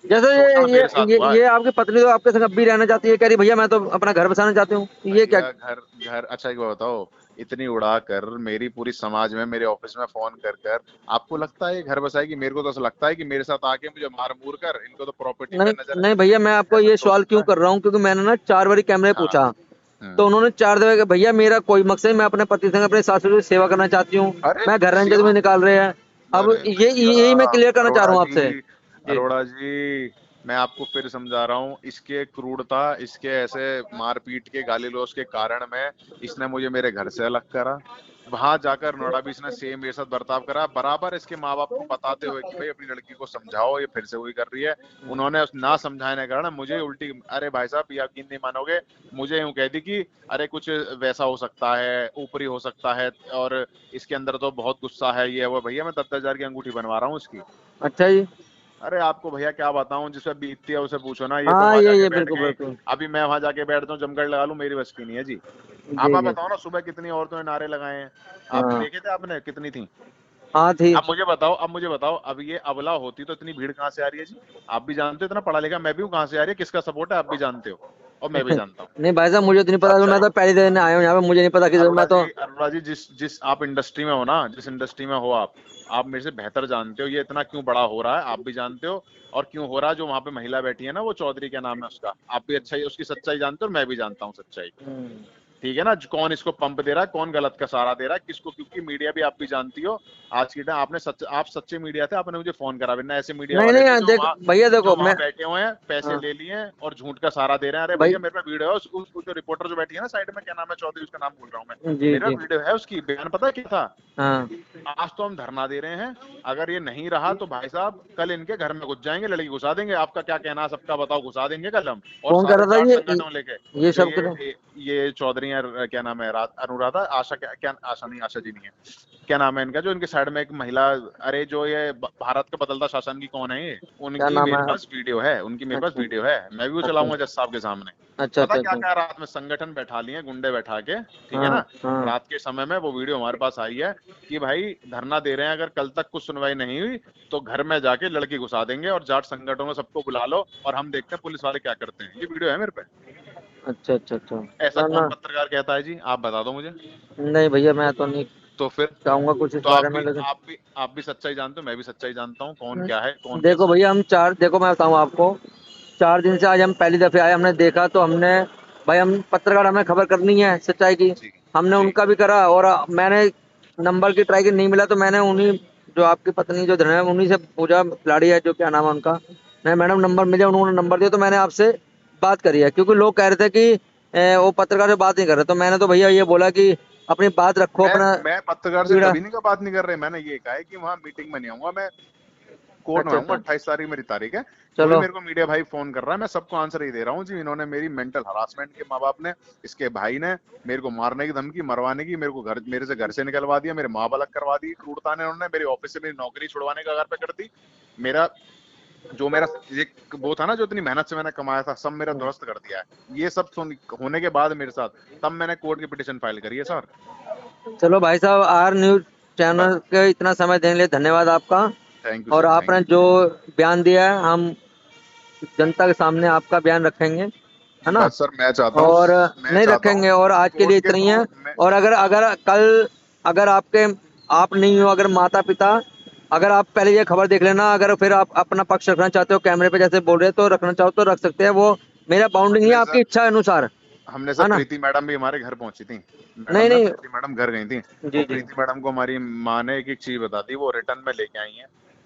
जैसे शोषण मेरे साथ हुआ है ये आपकी पत्नी तो आपके संग अब भी रहना चाहती है, कह रही भैया मैं तो अपना घर बसाना चाहती हूँ, ये क्या? भैया। घर घर अच्छा एक बात बताओ, इतनी उड़ा कर मेरी पूरी समाज में, मेरे ऑफिस में फोन कर कर, आपको लगता है ये घर बसाएगी? मेरे को तो ऐसा लगता है कि मेरे साथ आके मुझे मार मूर कर, इनको तो प्रॉपर्टी पे नहीं नजर नहीं भैया, मैं आपको ऐसा ये सवाल सोचता क्यों है। कर रहा हूँ, क्योंकि मैंने ना 4 बारी कैमरे हाँ, पूछा, तो उन्होंने 4 दफे कि भैया मेरा कोई मकसद नहीं, मैं अपने पति संग अपने सासू की सेवा करना चाहती हूँ, अरे मैं घर रेंट सेवा, में निकाल रहे हैं। अब अरे यही मैं भैया, क्लियर करना चाह रहा अरोड़ा हूँ आपसे। जी, जी अरोड़ा जी, मैं आपको फिर समझा रहा हूँ, इसके क्रूरता, इसके ऐसे मारपीट के गाली-गलौज के कारण में इसने मुझे मेरे घर से अलग करा। वहां जाकर नोएडा भी इसने सेम मेरे साथ बर्ताव करा, बराबर इसके माँ बाप को बताते हुए कि भाई अपनी लड़की को समझाओ, ये फिर से वही कर रही है। उन्होंने ना समझाने के कारण मुझे उल्टी, अरे भाई साहब ये यकीन नहीं मानोगे, मुझे यूं कह दी कि अरे कुछ वैसा हो सकता है, ऊपरी हो सकता है, और इसके अंदर तो बहुत गुस्सा है, ये वो। भैया मैं 10,000 की अंगूठी बनवा रहा हूँ इसकी। अच्छा जी। अरे आपको भैया क्या बताऊं, जिसे बीतती है उसे पूछो ना, ये तो हाँ वहां जाके ये बैठ बिल्कुल गए। बिल्कुल। अभी मैं वहां जाके बैठता हूँ, जमगढ़ लगा लूं, मेरी बस की नहीं है जी। जी आप जी। बताओ ना, सुबह कितनी औरतों ने नारे लगाए हैं, आपने हाँ देखे थे, आपने कितनी थी? हाँ थी। अब मुझे बताओ, अब ये अबला होती तो इतनी भीड़ कहाँ से आ रही है जी? आप भी जानते हो, इतना पढ़ा लिखा मैं भी हूँ, कहाँ से आ रही है, किसका सपोर्ट है, आप भी जानते हो और मैं भी जानता हूँ। नहीं भाई साहब मुझे तो नहीं पता, मैं सच्चाई, तो पहले दिन आया हूँ यहाँ पे, मुझे नहीं पता कि मैं तो। अरोड़ा जी, जिस जिस आप इंडस्ट्री में हो ना, जिस इंडस्ट्री में हो आप मेरे से बेहतर जानते हो ये इतना क्यों बड़ा हो रहा है, आप भी जानते हो। और क्यों हो रहा है, जो वहां पे महिला बैठी है ना, वो चौधरी क्या नाम है उसका, आप भी अच्छा ही उसकी सच्चाई जानते हो और मैं भी जानता हूँ सच्चाई। हम्म। ठीक है ना, कौन इसको पंप दे रहा है, कौन गलत का सहारा दे रहा है किसको, क्योंकि मीडिया भी आप भी जानती हो। आज की टाइम आप सच्चे मीडिया थे, आपने मुझे फोन करा, वरना ऐसे मीडिया नहीं वाले थे नहीं देख भैया जो देखो वहां मैं। बैठे हुए हैं, पैसे हाँ ले लिए हैं और झूठ का सहारा दे रहे हैं। अरे भाई। भैया मेरे पे वीडियो है, उस जो रिपोर्टर जो बैठी है ना साइड में, क्या नाम है, चौधरी उसका नाम भूल रहा हूँ मैं, जी मेरे जी। पे वीडियो है उसकी, बयान पता है क्या था? हाँ। आज तो हम धरना दे रहे हैं, अगर ये नहीं रहा तो भाई साहब कल इनके घर में घुस जाएंगे, लड़की घुसा देंगे, आपका क्या कहना है, सबका बताओ, घुसा देंगे कल हम, और कौन कर सारे रहा था जाट ये संगठन लेके। ये जो सब कर। ये चौधरी हैं, क्या नाम है, अनुराधा, आशा, क्या आशा नहीं, आशा जी नहीं है, क्या नाम है इनका, जो इनके साइड में एक महिला, अरे जो ये भारत का बदलता शासन की कौन है ये, क्या उनकी नाम मेरे है। पास वीडियो है, उनकी मेरे पास अच्छा वीडियो है, मैं भी वो अच्छा चलाऊंगा जज साहब के सामने। अच्छा पता अच्छा क्या अच्छा। क्या, रात में संगठन बैठा लिए, गुंडे बैठा के, ठीक है हाँ ना, हाँ। रात के समय में वो वीडियो हमारे पास आई है कि भाई धरना दे रहे हैं, अगर कल तक कुछ सुनवाई नहीं हुई तो घर में जाके लड़की घुसा देंगे, और जाट संगठनों सबको बुला लो और हम देखते हैं पुलिस वाले क्या करते हैं। ये वीडियो है मेरे पे। अच्छा अच्छा अच्छा। ऐसा ना कौन ना। पत्रकार कहता है जी, आप बता दो मुझे। नहीं भैया मैं तो नहीं तो फिर, चाहूंगा कुछ इस तो बारे में, लेकिन आप भी सच्चाई जानते हो, मैं भी सच्चाई जानता हूँ, कौन क्या है, कौन देखो कैसा है। भैया हम चार, देखो मैं बताऊँ आपको, 4 दिन से आज हम पहली दफे आए, हमने देखा तो हमने, भाई हम पत्रकार, हमें खबर करनी है सच्चाई की। जी हमने जी। उनका भी करा, और मैंने नंबर की ट्राई की, नहीं मिला तो मैंने उन्हीं, जो आपकी पत्नी जो धरण है उन्हीं से पूछा, खिलाड़ी है जो, क्या नाम है उनका, मैं मैडम नंबर मिले, उन्होंने नंबर दिया तो मैंने आपसे बात करी है, क्योंकि लोग कह रहे थे कि वो पत्रकार से बात नहीं कर रहे, तो मैंने तो भैया ये बोला कि अपनी बात रखो अपना मैं पत्रकार से पीड़ा। कभी नहीं का बात नहीं कर रहे, मैंने ये कहा है कि वहाँ मीटिंग में नहीं आऊंगा मैं, कोर्ट में अच्छा आऊंगा, अच्छा। 28 तारीख मेरी तारीख है। जो भी चलो। मेरे को मीडिया भाई फोन कर रहा है, मैं सबको आंसर ही दे रहा हूँ जी। इन्होंने मेरी मेंटल हरासमेंट, के माँ बाप ने, इसके भाई ने मेरे को मारने की धमकी, मरवाने की, मेरे से घर से निकलवा दिया, मेरे माँ बालक करवा दी, क्रूरता ने उन्होंने मेरे ऑफिस से मेरी नौकरी छुड़वाने का अगर पे कर दी। मेरा मेरा एक वो था ना, जो इतनी मेहनत से मैंने कमाया था, सब मेरा ध्वस्त कर दिया है। ये सब होने के बाद मेरे साथ, तब मैंने कोर्ट की पिटीशन फाइल करी है सर। चलो भाई साहब, आर न्यूज चैनल बस, के इतना समय देने के लिए धन्यवाद आपका। थैंक यू और सर, थैंक आपने जो बयान दिया है, हम जनता के सामने आपका बयान रखेंगे, है यू। ना। बस सर, और मैं नहीं चाहता हूँ रखेंगे, और आज के लिए कोर्ट के इतना ही है। थ्रू मैं, और अगर अगर कल, अगर आपके, आप नहीं हो, अगर माता पिता, अगर आप पहले ये खबर देख लेना, अगर फिर आप अपना पक्ष रखना चाहते हो कैमरे पे जैसे बोल रहे हो, तो रखना चाहो तो रख सकते हैं, वो मेरा बाउंडिंग नहीं है, हमने आपकी सर इच्छा अनुसार, हमने सर है ना। प्रीति मैडम भी हमारे घर पहुंची थी, मैडम नहीं ना, नहीं। प्रीति मैडम घर गई थी। जी और जी। प्रीति मैडम को हमारी माँ ने एक एक चीज बता दी, वो रिटर्न में लेके आई है।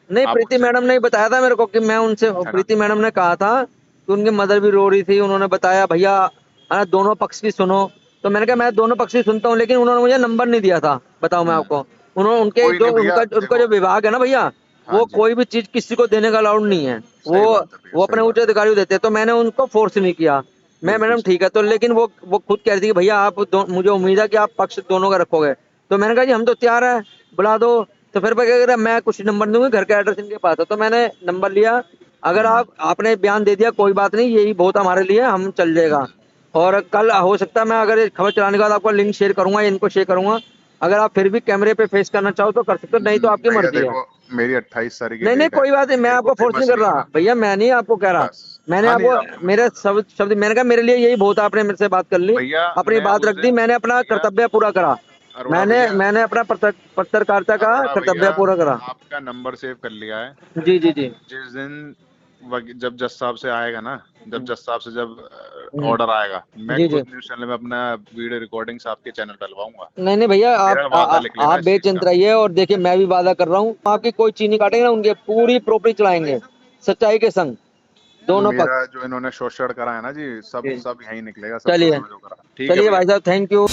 नहीं, आप प्रीति उनसे, मैडम ने ही बताया था मेरे को कि मैं उनसे, है ना, प्रीति मैडम ने कहा था कि उनकी मदर भी रो रही थी, उन्होंने बताया भैया, है ना, दोनों पक्ष की सुनो। तो मैंने कहा मैं दोनों पक्ष की सुनता हूँ, लेकिन उन्होंने मुझे नंबर नहीं दिया था, बताओ मैं हम्म, आपको। उन्होंने, उनके कोई जो नहीं भैया, उनका उनका देखो, जो विभाग है ना भैया, हाँ वो जी, कोई भी चीज किसी को देने का अलाउड नहीं है, सही बात है भैया, वो सही अपने उच्च बात है, अधिकारी को देते हैं, तो मैंने उनको फोर्स नहीं किया। मैं बिल्कुल मैडम सही। ठीक है, तो लेकिन वो खुद कह रही थी कि भैया आप मुझे उम्मीद है कि आप पक्ष दोनों का रखोगे। तो मैंने कहा जी हम तो तैयार है, बुला दो। तो फिर मैं क्या कह रहा, मैं कुछ नंबर दूंगी, घर का एड्रेस इनके पास है, तो मैंने नंबर लिया। अगर हम्म आपने बयान दे दिया, कोई बात नहीं, यही बहुत हमारे लिए, हम चल जाएगा। हम्म। और कल हो सकता है मैं, अगर ये खबर चलाने के बाद आपको लिंक शेयर करूंगा, इनको शेयर करूंगा, अगर आप फिर भी कैमरे पे फेस करना चाहो तो कर सकते हो, नहीं तो आपकी भैया मर्जी है। देखो, मेरी 28 तारीख की नहीं नहीं डेट है, कोई बात नहीं, मैं मेरे को आपको फोर्स नहीं फेमस कर नहीं रहा होना। भैया, मैं नहीं आपको कह रहा। बस, मैंने हाँ नहीं, आपको, आप, मैं मेरे समझ रहा हूँ शब्द मैंने कहा मेरे लिए यही बहुत है, आपने मेरे से बात कर ली, भैया। अपनी मैं बात उस मैंने रख दी, दिन, मैंने अपना भैया, कर्तव्य पूरा करा। अरोड़ा मैंने भैया, मैंने अपना पत्रकारिता का अरोड़ा भैया, कर्तव्य पूरा करा। आपका नंबर सेव कर लिया है। जी जी जी। जिस दिन जब जज साहब से आएगा ना, जब जज साहब से जब ऑर्डर आएगा, मैं जी, जी। खुद न्यूज चैनल में अपना वीडियो रिकॉर्डिंग्स आपके चैनल डलवाऊंगा। नहीं नहीं भैया, मेरा वादा लिख लेना आप इस चीज बेचिंत का। रहिए, और देखिए मैं भी वादा कर रहा हूँ, आपकी कोई चीज नहीं काटेंगे ना, उनके पूरी प्रॉपर्टी चलाएंगे सच्चाई के संग, दोनों पक्ष। मेरा जो इन्होंने शोषण करा है ना जी, सब जी। सब यहीं निकलेगा, सब चलिए जो जो करा। ठीक है चलिए भैया। भाई साहब, थैंक यू।